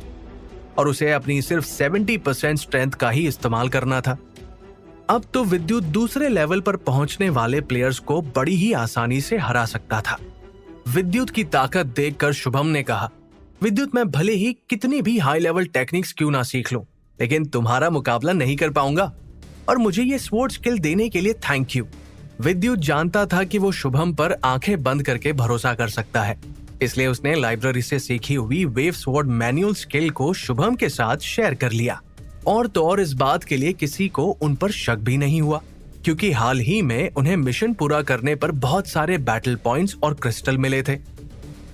और उसे अपनी सिर्फ 70% स्ट्रेंथ का ही इस्तेमाल करना था। अब तो विद्युत दूसरे लेवल पर पहुंचने वाले प्लेयर्स को बड़ी ही आसानी से हरा सकता था। विद्युत की ताकत देखकर शुभम ने कहा, विद्युत मैं भले ही कितनी भी हाई लेवल टेक्निक्स क्यों ना सीख लूं, लेकिन तुम्हारा मुकाबला नहीं कर पाऊंगा और मुझे ये स्वॉर्ड स्किल देने के लिए थैंक यू। विद्युत जानता था कि वो शुभम पर आंखें बंद करके भरोसा कर सकता है, इसलिए उसने लाइब्रेरी से सीखी हुई वेव स्वॉर्ड मैनुअल स्किल को शुभम के साथ शेयर कर लिया। और तो और इस बात के लिए किसी को उन पर शक भी नहीं हुआ, क्योंकि हाल ही में उन्हें मिशन पूरा करने पर बहुत सारे बैटल पॉइंट्स और क्रिस्टल मिले थे।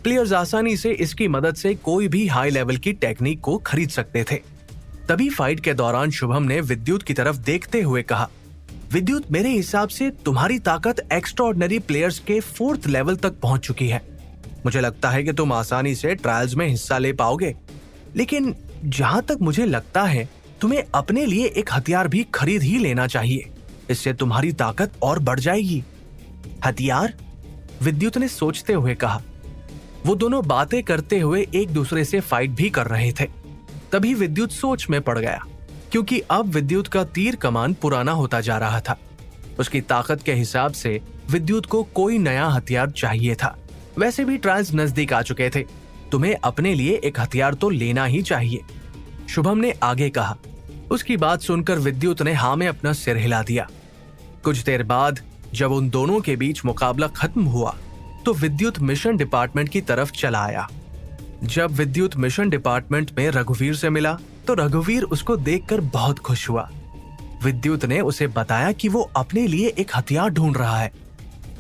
प्लेयर्स आसानी से इसकी मदद से कोई भी हाई लेवल की टेक्निक को खरीद सकते थे। तभी फाइट के दौरान शुभम ने विद्युत की तरफ देखते हुए कहा, विद्युत मेरे हिसाब से तुम्हारी ताकत एक्स्ट्राऑर्डिनरी प्लेयर्स के 4th लेवल तक पहुंच चुकी है। मुझे लगता है कि तुम आसानी से ट्रायल्स में हिस्सा ले पाओगे, लेकिन जहां तक मुझे लगता है तुम्हें अपने लिए एक हथियार भी खरीद ही लेना चाहिए, इससे तुम्हारी ताकत और बढ़ जाएगी। हथियार? विद्युत ने सोचते हुए कहा। वो दोनों बातें करते हुए एक दूसरे से फाइट भी कर रहे थे। तभी विद्युत सोच में पड़ गया, क्योंकि अब विद्युत का तीर कमान पुराना होता जा रहा था। उसकी ताकत के हिसाब से विद्युत को कोई नया हथियार चाहिए था। वैसे भी ट्रायल्स नजदीक आ चुके थे, तुम्हें अपने लिए एक हथियार तो लेना ही चाहिए, शुभम ने आगे कहा। उसकी बात सुनकर विद्युत ने हाँ में अपना सिर हिला दिया। कुछ देर बाद जब उन दोनों के बीच मुकाबला खत्म हुआ तो विद्युत मिशन डिपार्टमेंट की तरफ चला आया। जब विद्युत मिशन डिपार्टमेंट में रघुवीर से मिला तो रघुवीर उसको देखकर बहुत खुश हुआ। विद्युत ने उसे बताया कि वो अपने लिए एक हथियार ढूंढ रहा है।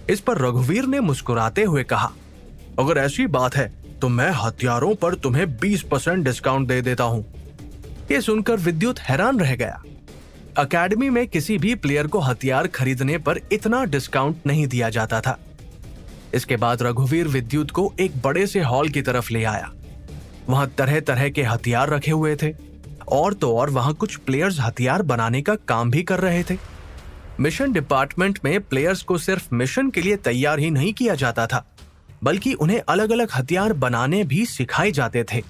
इस पर रघुवीर ने मुस्कुराते हुए कहा, अगर ऐसी बात है तो मैं हथियारों पर तुम्हें 20% डिस्काउंट दे देता हूँ। ये सुनकर विद्युत हैरान रह गया। अकेडमी में किसी भी प्लेयर को हथियार खरीदने पर इतना डिस्काउंट नहीं दिया जाता था। इसके बाद रघुवीर विद्युत को एक बड़े से हॉल की तरफ ले आया। वहां तरह तरह के हथियार रखे हुए थे और तो और वहां कुछ प्लेयर्स हथियार बनाने का काम भी कर रहे थे। मिशन डिपार्टमेंट में प्लेयर्स को सिर्फ मिशन के लिए तैयार ही नहीं किया जाता था, बल्कि उन्हें अलग अलग हथियार बनाने भी सिखाए जाते थे।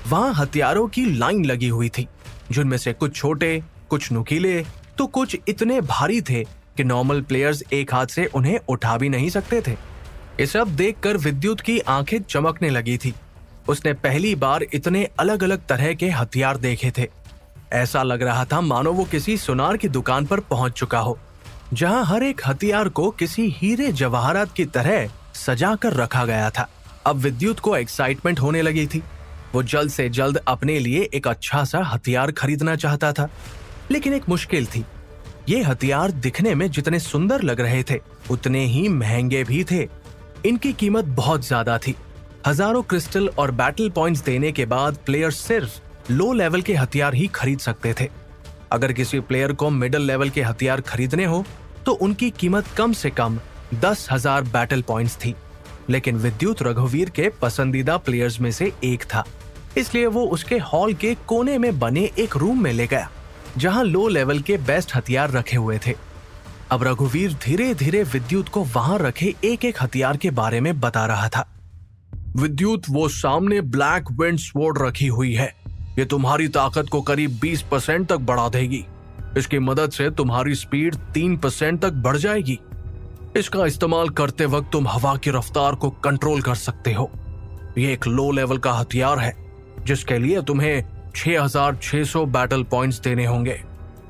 वहां हथियारों की लाइन लगी हुई थी, जिनमें से कुछ छोटे, कुछ नुकीले तो कुछ इतने भारी थे कि नॉर्मल प्लेयर्स एक हाथ से उन्हें उठा भी नहीं सकते थे। ये सब देखकर विद्युत की आंखें चमकने लगी थी। उसने पहली बार इतने अलग अलग तरह के हथियार देखे थे। ऐसा लग रहा था मानो वो किसी सुनार की दुकान पर पहुंच चुका हो, जहां हर एक हथियार को किसी हीरे जवाहरात की तरह सजा कर रखा गया था। अब विद्युत को एक्साइटमेंट होने लगी थी। वो जल्द से जल्द अपने लिए एक अच्छा सा हथियार खरीदना चाहता था, लेकिन एक मुश्किल थी। ये हथियार दिखने में जितने सुंदर लग रहे थे उतने ही महंगे भी थे। इनकी कीमत बहुत ज्यादा थी। हजारों क्रिस्टल और बैटल पॉइंट्स देने के बाद प्लेयर सिर्फ लो लेवल के हथियार ही खरीद सकते थे। अगर किसी प्लेयर को मिडिल लेवल के हथियार खरीदने हो तो उनकी कीमत कम से कम 10,000 बैटल पॉइंट्स थी। लेकिन विद्युत रघुवीर के पसंदीदा प्लेयर्स में से एक था, इसलिए वो उसके हॉल के कोने में बने एक रूम में ले गया जहां लो लेवल के बेस्ट हथियार रखे हुए थे। अब रघुवीर धीरे धीरे विद्युत को वहां रखे एक एक हथियार के बारे में बता रहा था। विद्युत, वो सामने ब्लैक विंड स्वॉर्ड रखी हुई है। ये तुम्हारी ताकत को करीब 20% तक बढ़ा देगी। इसकी मदद से तुम्हारी स्पीड 3% तक बढ़ जाएगी। इसका इस्तेमाल करते वक्त तुम हवा की रफ्तार को कंट्रोल कर सकते हो। ये एक लो लेवल का हथियार है जिसके लिए तुम्हें 6,600 बैटल पॉइंट्स देने होंगे।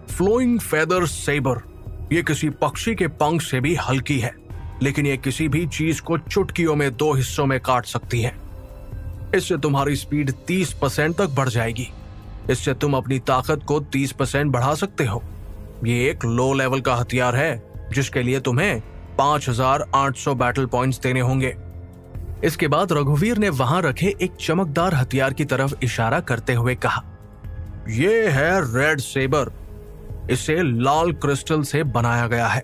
फ्लोइंग फेदर सेबर, ये किसी पक्षी के पंख से भी हल्की है, लेकिन ये किसी भी चीज को चुटकियों में 2 हिस्सों में काट सकती है। इससे तुम्हारी स्पीड 30% तक बढ़ जाएगी। इससे तुम अपनी ताकत को 30% बढ़ा सकते हो। ये एक लो लेवल का हथियार है जिसके लिए तुम्हें 5,800 बैटल पॉइंट्स देने होंगे। इसके बाद रघुवीर ने वहां रखे एक चमकदार हथियार की तरफ इशारा करते हुए कहा, ये है रेड सेबर। इसे लाल क्रिस्टल से बनाया गया है।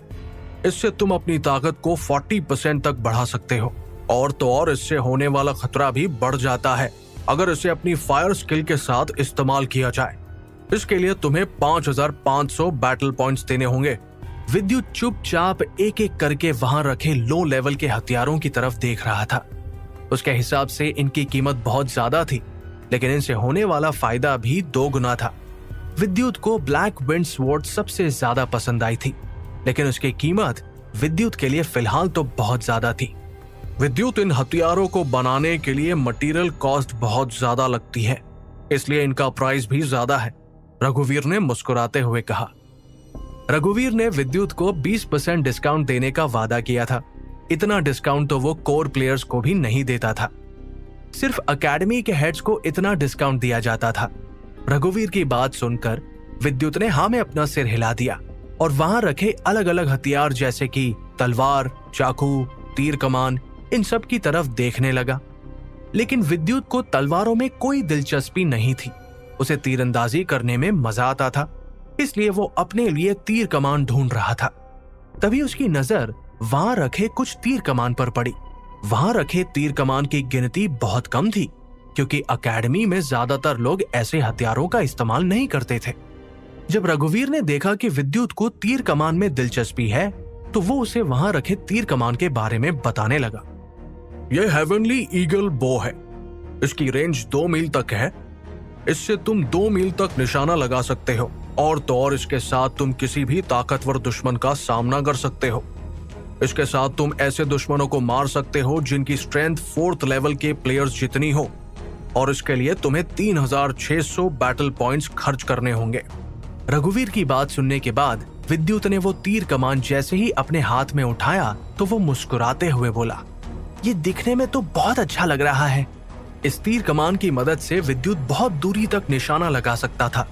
इससे तुम अपनी ताकत को 40% तक बढ़ा सकते हो। और तो और इससे होने वाला खतरा भी बढ़ जाता है अगर इसे अपनी फायर स्किल के साथ इस्तेमाल किया जाए। इसके लिए तुम्हें 5,500 बैटल पॉइंट्स देने होंगे। विद्युत चुपचाप एक एक करके वहां रखे लो लेवल के हथियारों की तरफ देख रहा था। उसके हिसाब से इनकी कीमत बहुत ज्यादा थी, लेकिन इनसे होने वाला फायदा भी 2 गुना था। विद्युत को ब्लैक विंड स्वॉर्ड सबसे ज्यादा पसंद आई थी, लेकिन उसकी कीमत विद्युत के लिए फिलहाल तो बहुत ज्यादा थी। विद्युत, इन हथियारों को बनाने के लिए मटेरियल कॉस्ट बहुत ज्यादा लगती है, इसलिए इनका प्राइस भी ज्यादा है, रघुवीर ने मुस्कुराते हुए कहा। रघुवीर ने विद्युत को 20% डिस्काउंट देने का वादा किया था। इतना डिस्काउंट तो वो कोर प्लेयर्स को भी नहीं देता था। सिर्फ एकेडमी के हेड्स को इतना डिस्काउंट दिया जाता था। रघुवीर की बात सुनकर विद्युत ने हाँ में अपना सिर हिला दिया और वहां रखे अलग अलग हथियार जैसे कि तलवार, चाकू, तीर कमान, इन सब की तरफ देखने लगा। लेकिन विद्युत को तलवारों में कोई दिलचस्पी नहीं थी। उसे तीरंदाजी करने में मजा आता था, इसलिए वो अपने लिए तीर कमान ढूंढ रहा था। तभी उसकी नजर वहां रखे कुछ तीर कमान पर पड़ी। वहां रखे तीर कमान की गिनती बहुत कम थी, क्योंकि एकेडमी में ज्यादातर लोग ऐसे हथियारों का इस्तेमाल नहीं करते थे। जब रघुवीर ने देखा कि विद्युत को तीर कमान में दिलचस्पी है, तो वो उसे वहां रखे तीर कमान के बारे में बताने लगा। यह हेवनली ईगल बो है। इसकी रेंज 2 मील तक है। इससे तुम 2 मील तक निशाना लगा सकते हो, और तो और इसके साथ तुम किसी भी ताकतवर दुश्मन का सामना कर सकते हो। इसके साथ तुम ऐसे दुश्मनों को मार सकते हो जिनकी स्ट्रेंथ 4th लेवल के प्लेयर्स जितनी हो, और इसके लिए तुम्हें 3,600 बैटल पॉइंट्स खर्च करने होंगे। रघुवीर की बात सुनने के बाद विद्युत ने वो तीर कमान जैसे ही अपने हाथ में उठाया तो वो मुस्कुराते हुए बोला, ये दिखने में तो बहुत अच्छा लग रहा है। इस तीर कमान की मदद से विद्युत बहुत दूरी तक निशाना लगा सकता था।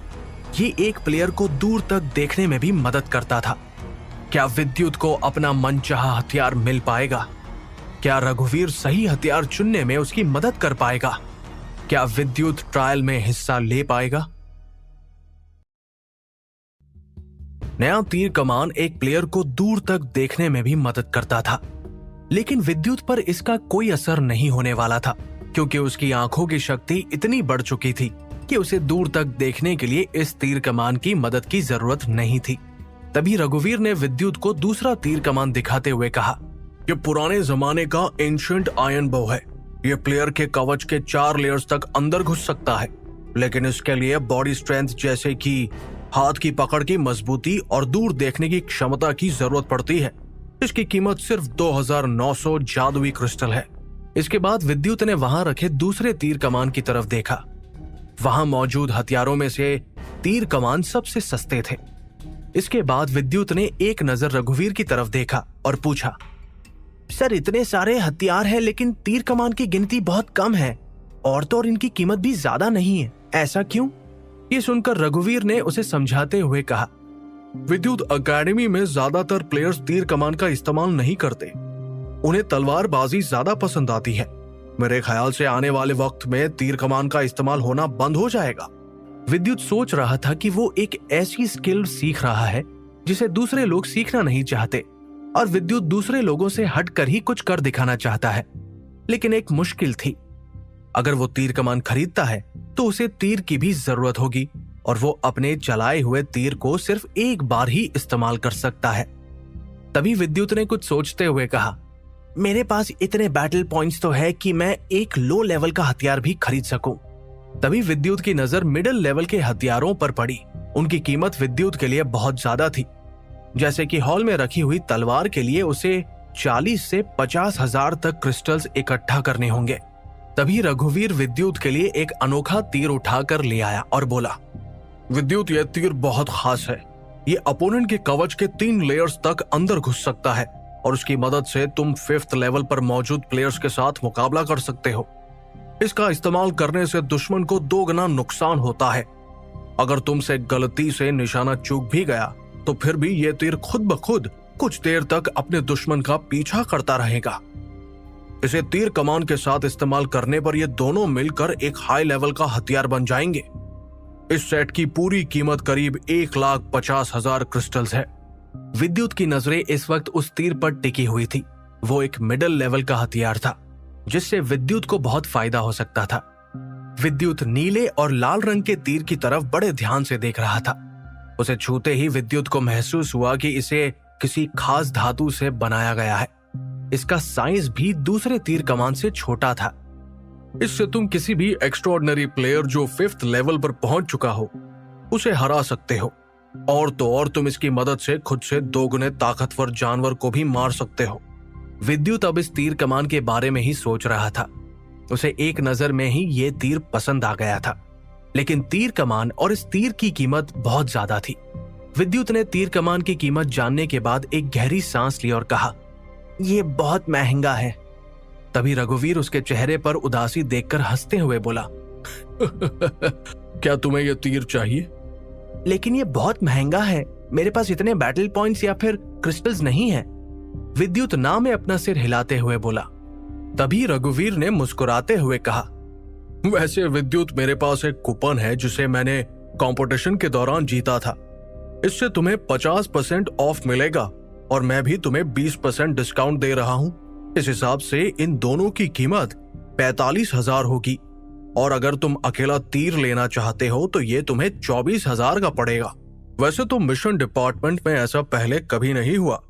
ये एक प्लेयर को दूर तक देखने में भी मदद करता था। क्या विद्युत को अपना मनचाहा हथियार मिल पाएगा? क्या रघुवीर सही हथियार चुनने में उसकी मदद कर पाएगा? क्या विद्युत ट्रायल में हिस्सा ले पाएगा? नया तीर कमान एक प्लेयर को दूर तक देखने में भी मदद करता था, लेकिन विद्युत पर इसका कोई असर नहीं होने वाला था, क्योंकि उसकी आंखों की शक्ति इतनी बढ़ चुकी थी कि उसे दूर तक देखने के लिए इस तीर कमान की मदद की जरूरत नहीं थी। तभी रघुवीर ने विद्युत को दूसरा तीर कमान दिखाते हुए कहा, यह पुराने जमाने का एंशिएंट आयरन बो है। यह प्लेयर के कवच के 4 लेयर्स तक अंदर घुस सकता है, लेकिन इसके लिए बॉडी स्ट्रेंथ जैसे कि हाथ की पकड़ की मजबूती और दूर देखने की क्षमता की जरूरत पड़ती है। इसकी कीमत सिर्फ 2,900 जादुई क्रिस्टल है। इसके बाद विद्युत ने वहां रखे दूसरे तीर कमान की तरफ देखा। वहां मौजूद हथियारों में से तीर कमान सबसे सस्ते थे। इसके बाद विद्युत ने एक नजर रघुवीर की तरफ देखा और पूछा, सर इतने सारे हथियार हैं लेकिन तीर कमान की गिनती बहुत कम है औरतों और इनकी कीमत भी ज्यादा नहीं है, ऐसा क्यों? ये सुनकर रघुवीर ने उसे समझाते हुए कहा, विद्युत अकेडमी में ज्यादातर प्लेयर्स तीर कमान का इस्तेमाल नहीं करते। उन्हें तलवारबाजी ज्यादा पसंद आती है। मेरे ख्याल से आने वाले वक्त में तीर कमान का इस्तेमाल होना बंद हो जाएगा। विद्युत सोच रहा था कि वो एक ऐसी स्किल सीख रहा है जिसे दूसरे लोग सीखना नहीं चाहते, और विद्युत दूसरे लोगों से हटकर ही कुछ कर दिखाना चाहता है। लेकिन एक मुश्किल थी। अगर वो तीर कमान खरीदता है तो उसे तीर की भी जरूरत होगी, और वो अपने चलाए हुए तीर को सिर्फ एक बार ही इस्तेमाल कर सकता है। तभी विद्युत ने कुछ सोचते हुए कहा, मेरे पास इतने बैटल पॉइंट्स तो है कि मैं एक लो लेवल का हथियार भी खरीद सकूं। तभी विद्युत की नजर मिडिल लेवल के हथियारों पर पड़ी। उनकी कीमत विद्युत के लिए बहुत ज्यादा थी। जैसे कि हॉल में रखी हुई तलवार के लिए उसे 40 से 50 हजार तक क्रिस्टल्स इकट्ठा करने होंगे। तभी रघुवीर विद्युत के लिए एक अनोखा तीर उठाकर ले आया और बोला, विद्युत, यह तीर बहुत खास है। ये अपोनेंट के कवच के 3 लेयर्स तक अंदर घुस सकता है, और उसकी मदद से तुम 5th लेवल पर मौजूद प्लेयर्स के साथ मुकाबला कर सकते हो। इसका इस्तेमाल करने से दुश्मन को 2 गुना नुकसान होता है। अगर तुमसे गलती से निशाना चूक भी गया तो फिर भी ये तीर खुद ब खुद कुछ देर तक अपने दुश्मन का पीछा करता रहेगा। इसे तीर कमान के साथ इस्तेमाल करने पर ये दोनों मिलकर एक हाई लेवल का हथियार बन जाएंगे। इस सेट की पूरी कीमत करीब 1,50,000 क्रिस्टल्स है। विद्युत की नजरें इस वक्त उस तीर पर टिकी हुई थी। वो एक मिडिल लेवल का हथियार था जिससे विद्युत को बहुत फायदा हो सकता था। विद्युत नीले और लाल रंग के तीर की तरफ बड़े ध्यान से देख रहा था। उसे छूते ही विद्युत को महसूस हुआ कि इसे किसी खास धातु से बनाया गया है। इसका साइज भी दूसरे तीर कमान से छोटा था। इससे तुम किसी भी एक्स्ट्राऑर्डिनरी प्लेयर जो 5th लेवल पर पहुंच चुका हो उसे हरा सकते हो, और तो और तुम इसकी मदद से खुद से 2 गुने ताकतवर जानवर को भी मार सकते हो। विद्युत अब इस तीर कमान के बारे में ही सोच रहा था। उसे एक नजर में ही ये तीर पसंद आ गया था, लेकिन तीर कमान और इस तीर की कीमत बहुत ज्यादा थी। विद्युत ने तीर कमान की कीमत जानने के बाद एक गहरी सांस ली और कहा, यह बहुत महंगा है। तभी रघुवीर उसके चेहरे पर उदासी देखकर हंसते हुए बोला, क्या तुम्हें यह तीर चाहिए? लेकिन यह बहुत महंगा है। मेरे पास इतने बैटल पॉइंट्स या फिर क्रिस्टल्स नहीं है। विद्युत ना में अपना सिर हिलाते हुए बोला। तभी रघुवीर ने मुस्कुराते हुए कहा, वैसे विद्युत, मेरे पास एक कूपन है जिसे मैंने कंपटीशन के दौरान जीता था। इससे तुम्हें 50% ऑफ मिलेगा, और मैं भी तुम्हें 20% डिस्काउंट दे रहा हूं। इस हिसाब से इन दोनों की कीमत 45,000 होगी, और अगर तुम अकेला तीर लेना चाहते हो तो ये तुम्हें 24,000 का पड़ेगा। वैसे तो मिशन डिपार्टमेंट में ऐसा पहले कभी नहीं हुआ।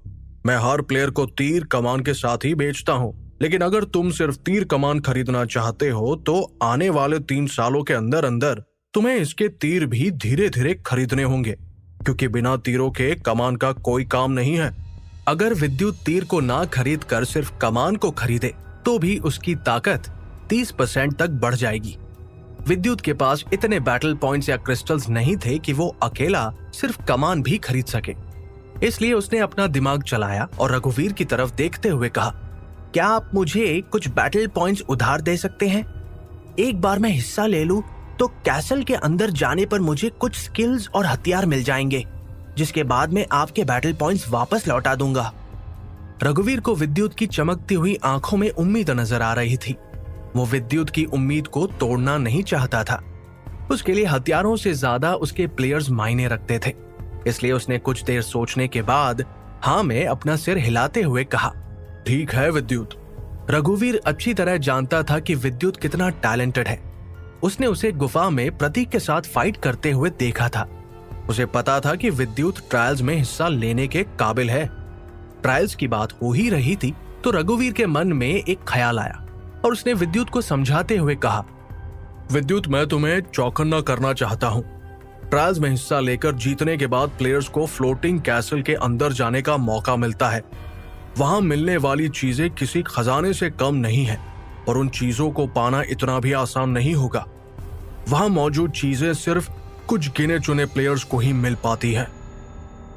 मैं हर प्लेयर को तीर कमान के साथ ही बेचता हूं, लेकिन अगर तुम सिर्फ तीर कमान खरीदना चाहते हो तो आने वाले 3 सालों के अंदर अंदर तुम्हें इसके तीर भी धीरे धीरे खरीदने होंगे, क्योंकि बिना तीरों के कमान का कोई काम नहीं है। अगर विद्युत तीर को ना खरीद कर सिर्फ कमान को खरीदे तो भी उसकी ताकत 30% तक बढ़ जाएगी। विद्युत के पास इतने बैटल पॉइंट्स या क्रिस्टल्स नहीं थे कि वो अकेला सिर्फ कमान भी खरीद सके। इसलिए उसने अपना दिमाग चलाया और रघुवीर की तरफ देखते हुए कहा, क्या आप मुझे कुछ बैटल पॉइंट्स उधार दे सकते हैं? एक बार मैं हिस्सा ले लूं तो कैसल के अंदर जाने पर मुझे कुछ स्किल्स और हथियार मिल जाएंगे, जिसके बाद मैं आपके बैटल पॉइंट्स वापस लौटा दूंगा। रघुवीर को विद्युत की चमकती हुई आंखों में उम्मीद नजर आ रही थी। वो विद्युत की उम्मीद को तोड़ना नहीं चाहता था। उसके लिए हथियारों से ज्यादा उसके प्लेयर्स मायने रखते थे। इसलिए उसने कुछ देर सोचने के बाद हाँ में अपना सिर हिलाते हुए कहा, ठीक है विद्युत। रघुवीर अच्छी तरह जानता था कि विद्युत कितना टैलेंटेड है। उसने उसे गुफा में प्रतीक के साथ फाइट करते हुए देखा था। उसे पता था कि विद्युत ट्रायल्स में हिस्सा लेने के काबिल है। ट्रायल्स की बात हो ही रही थी तो रघुवीर के मन में एक ख्याल आया और उसने विद्युत को समझाते हुए कहा, विद्युत, मैं तुम्हें चौकन्ना करना चाहता हूँ। ट्रायल्स में हिस्सा लेकर जीतने के बाद प्लेयर्स को फ्लोटिंग कैसल के अंदर जाने का मौका मिलता है। वहां मिलने वाली चीजें किसी खजाने से कम नहीं है, और उन चीजों को पाना इतना भी आसान नहीं होगा। वहां मौजूद चीजें सिर्फ कुछ गिने चुने प्लेयर्स को ही मिल पाती है।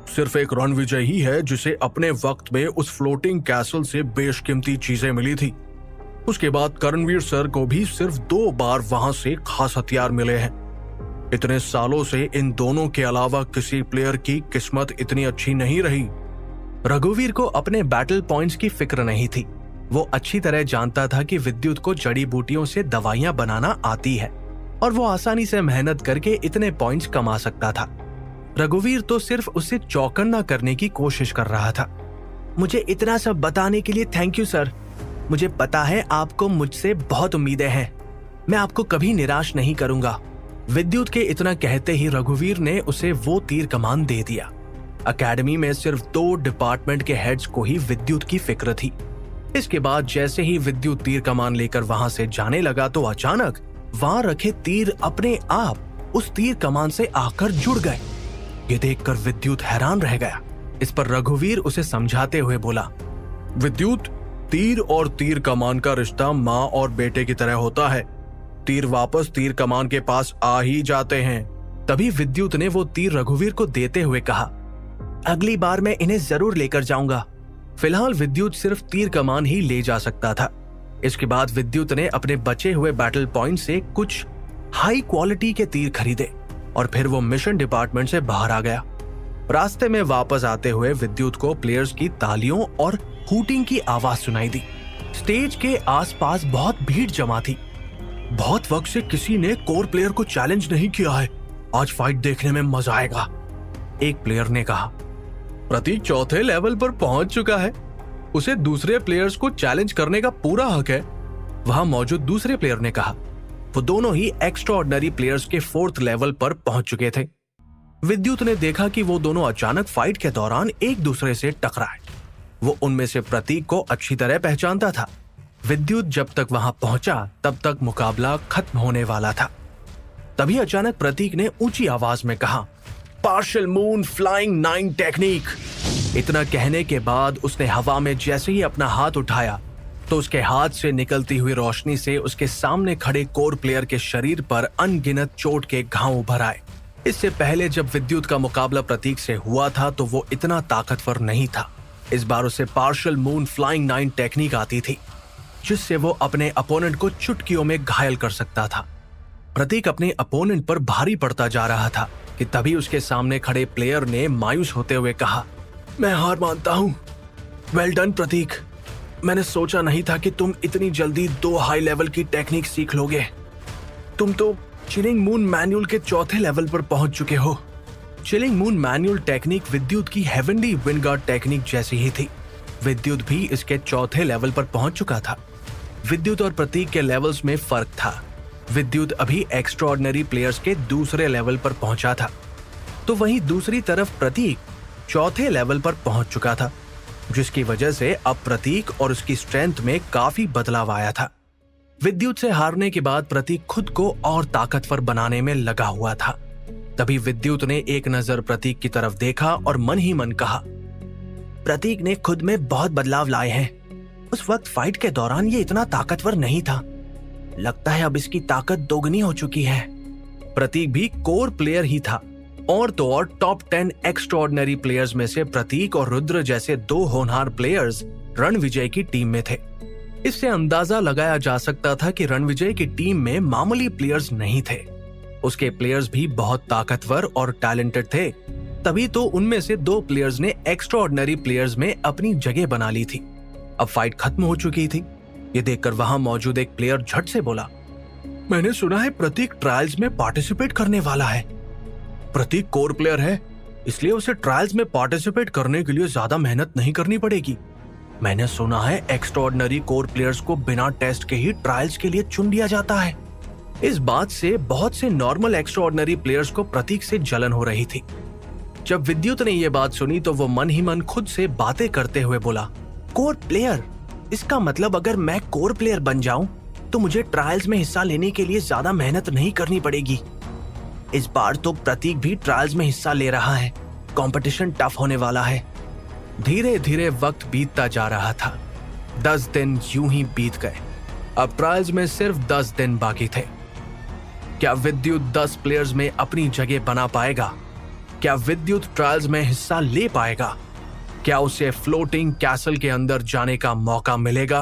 सिर्फ एक रणविजय ही है जिसे अपने वक्त में उस फ्लोटिंग कैसल से बेशकीमती चीजें मिली थी। उसके बाद करणवीर सर को भी सिर्फ 2 बार वहां से खास हथियार मिले हैं। इतने सालों से इन दोनों के अलावा किसी प्लेयर की किस्मत इतनी अच्छी नहीं रही। रघुवीर को अपने बैटल पॉइंट्स की फिक्र नहीं थी। वो अच्छी तरह जानता था कि विद्युत को जड़ी बूटियों से दवाइयां बनाना आती है और वो आसानी से मेहनत करके इतने पॉइंट्स कमा सकता था। रघुवीर तो सिर्फ उसे चौकन्ना करने की कोशिश कर रहा था। मुझे इतना सब बताने के लिए थैंक यू सर। मुझे पता है आपको मुझसे बहुत उम्मीदें हैं। मैं आपको कभी निराश नहीं करूंगा। विद्युत के इतना कहते ही रघुवीर ने उसे वो तीर कमान दे दिया। अकेडमी में सिर्फ 2 डिपार्टमेंट के हेड्स को ही विद्युत की फिक्र थी। इसके बाद जैसे ही विद्युत तीर कमान लेकर वहां से जाने लगा तो अचानक वहां रखे तीर अपने आप उस तीर कमान से आकर जुड़ गए। ये देखकर विद्युत हैरान रह गया। इस पर रघुवीर उसे समझाते हुए बोला, विद्युत, तीर और तीर कमान का रिश्ता माँ और बेटे की तरह होता है। तीर वापस तीर कमान के पास आ ही जाते हैं। तभी विद्युत ने वो तीर रघुवीर को देते हुए कहा, अगली बार मैं इन्हें जरूर लेकर जाऊंगा। फिलहाल विद्युत सिर्फ तीर कमान ही ले जा सकता था। इसके बाद विद्युत ने अपने बचे हुए बैटल पॉइंट से कुछ हाई क्वालिटी के तीर खरीदे और फिर वो मिशन डिपार्टमेंट से बाहर आ गया। रास्ते में वापस आते हुए विद्युत को प्लेयर्स की तालियों और हूटिंग की आवाज सुनाई दी। स्टेज के आसपास बहुत भीड़ जमा थी। बहुत वक्त से किसी ने कोर प्लेयर को चैलेंज नहीं किया है। आज फाइट देखने में मजा आएगा, एक प्लेयर ने कहा। प्रतीक 4थे लेवल पर पहुंच चुका है। उसे दूसरे प्लेयर्स को चैलेंज करने का पूरा हक है, वहां मौजूद दूसरे प्लेयर ने कहा। वो दोनों ही एक्स्ट्राऑर्डिनरी प्लेयर्स के 4th लेवल पर पहुंच चुके थे। विद्युत ने देखा कि वो दोनों अचानक फाइट के दौरान एक दूसरे से टकराए। वो उनमें से प्रतीक को अच्छी तरह पहचानता था। विद्युत जब तक वहां पहुंचा तब तक मुकाबला खत्म होने वाला था। तभी अचानक प्रतीक ने ऊंची आवाज में कहा, पार्शियल मून फ्लाइंग 9 टेक्निक। इतना कहने के बाद उसने हवा में जैसे ही अपना हाथ उठाया तो उसके हाथ से निकलती हुई रोशनी से उसके सामने खड़े कोर प्लेयर के शरीर पर अनगिनत चोट के घाव उभर आए। इससे पहले जब विद्युत का मुकाबला प्रतीक से हुआ था तो वो इतना ताकतवर नहीं था। इस बार उसे पार्शियल मून फ्लाइंग 9 टेक्निक आती थी, जिससे वो अपने अपोनेंट को चुटकियों में घायल कर सकता था। प्रतीक अपने अपोनेंट पर भारी पड़ता जा रहा था कि तभी उसके सामने खड़े प्लेयर ने मायूस होते हुए कहा, मैं हार मानता हूं। वेल डन प्रतीक, मैंने सोचा नहीं था कि तुम इतनी जल्दी 2 हाई लेवल की टेक्निक सीख लोगे। तुम तो चिलिंग मून मैनुअल के 4थे लेवल पर पहुंच चुके हो। चिलिंग मून मैनुअल टेक्निक विद्युत की हेवनली विंड गार्ड टेक्निक जैसी ही थी। विद्युत भी इसके 4थे लेवल पर पहुंच चुका था। विद्युत और प्रतीक के लेवल्स में फर्क था। विद्युत अभी एक्स्ट्राऑर्डिनरी प्लेयर्स के दूसरे लेवल पर पहुंचा था, तो वहीं दूसरी तरफ प्रतीक 4थे लेवल पर पहुंच चुका था, जिसकी वजह से अब प्रतीक और उसकी स्ट्रेंथ में काफी बदलाव आया था। विद्युत से हारने के बाद प्रतीक खुद को और ताकतवर बनाने में लगा हुआ था। तभी विद्युत ने एक नजर प्रतीक की तरफ देखा और मन ही मन कहा, प्रतीक ने खुद में बहुत बदलाव लाए हैं। उस वक्त फाइट के दौरान ये इतना ताकतवर नहीं था। लगता है अब इसकी ताकत दोगुनी हो चुकी है। प्रतीक भी कोर प्लेयर ही था, और तो और टॉप 10 एक्स्ट्राऑर्डिनरी प्लेयर्स में से प्रतीक और रुद्र जैसे 2 होनहार प्लेयर्स रणविजय की टीम में थे। इससे अंदाजा लगाया जा सकता था कि रणविजय की टीम में मामूली प्लेयर्स नहीं थे। उसके प्लेयर्स भी बहुत ताकतवर और टैलेंटेड थे। तभी तो उनमें से 2 प्लेयर्स ने एक्स्ट्राऑर्डिनरी प्लेयर्स में अपनी जगह बना ली थी। अब फाइट खत्म हो चुकी थी। ये देखकर वहां मौजूद एक प्लेयर झट से बोला, मैंने सुना है प्रतीक ट्रायल्स में पार्टिसिपेट करने वाला है। प्रतीक कोर प्लेयर है, इसलिए उसे ट्रायल्स में पार्टिसिपेट करने के लिए ज्यादा मेहनत नहीं करनी पड़ेगी। मैंने सुना है एक्स्ट्राऑर्डिनरी कोर प्लेयर्स को बिना टेस्ट के ही ट्रायल्स के लिए चुन लिया जाता है। इस बात से बहुत से नॉर्मल एक्स्ट्राऑर्डिनरी प्लेयर्स को प्रतीक से जलन हो रही थी। जब विद्युत ने यह बात सुनी तो वो मन ही मन खुद से बातें करते हुए बोला, कोर प्लेयर, इसका मतलब अगर मैं कोर प्लेयर बन जाऊं तो मुझे ट्रायल्स में हिस्सा लेने के लिए ज्यादा मेहनत नहीं करनी पड़ेगी। इस बार तो प्रतीक भी ट्रायल्स में हिस्सा ले रहा है। कंपटीशन टफ होने वाला है। धीरे धीरे वक्त बीतता जा रहा था। 10 दिन यूं ही बीत गए। अब ट्रायल्स में सिर्फ 10 दिन बाकी थे। क्या विद्युत 10 प्लेयर्स में अपनी जगह बना पाएगा? क्या विद्युत ट्रायल्स में हिस्सा ले पाएगा? क्या उसे फ्लोटिंग कैसल के अंदर जाने का मौका मिलेगा?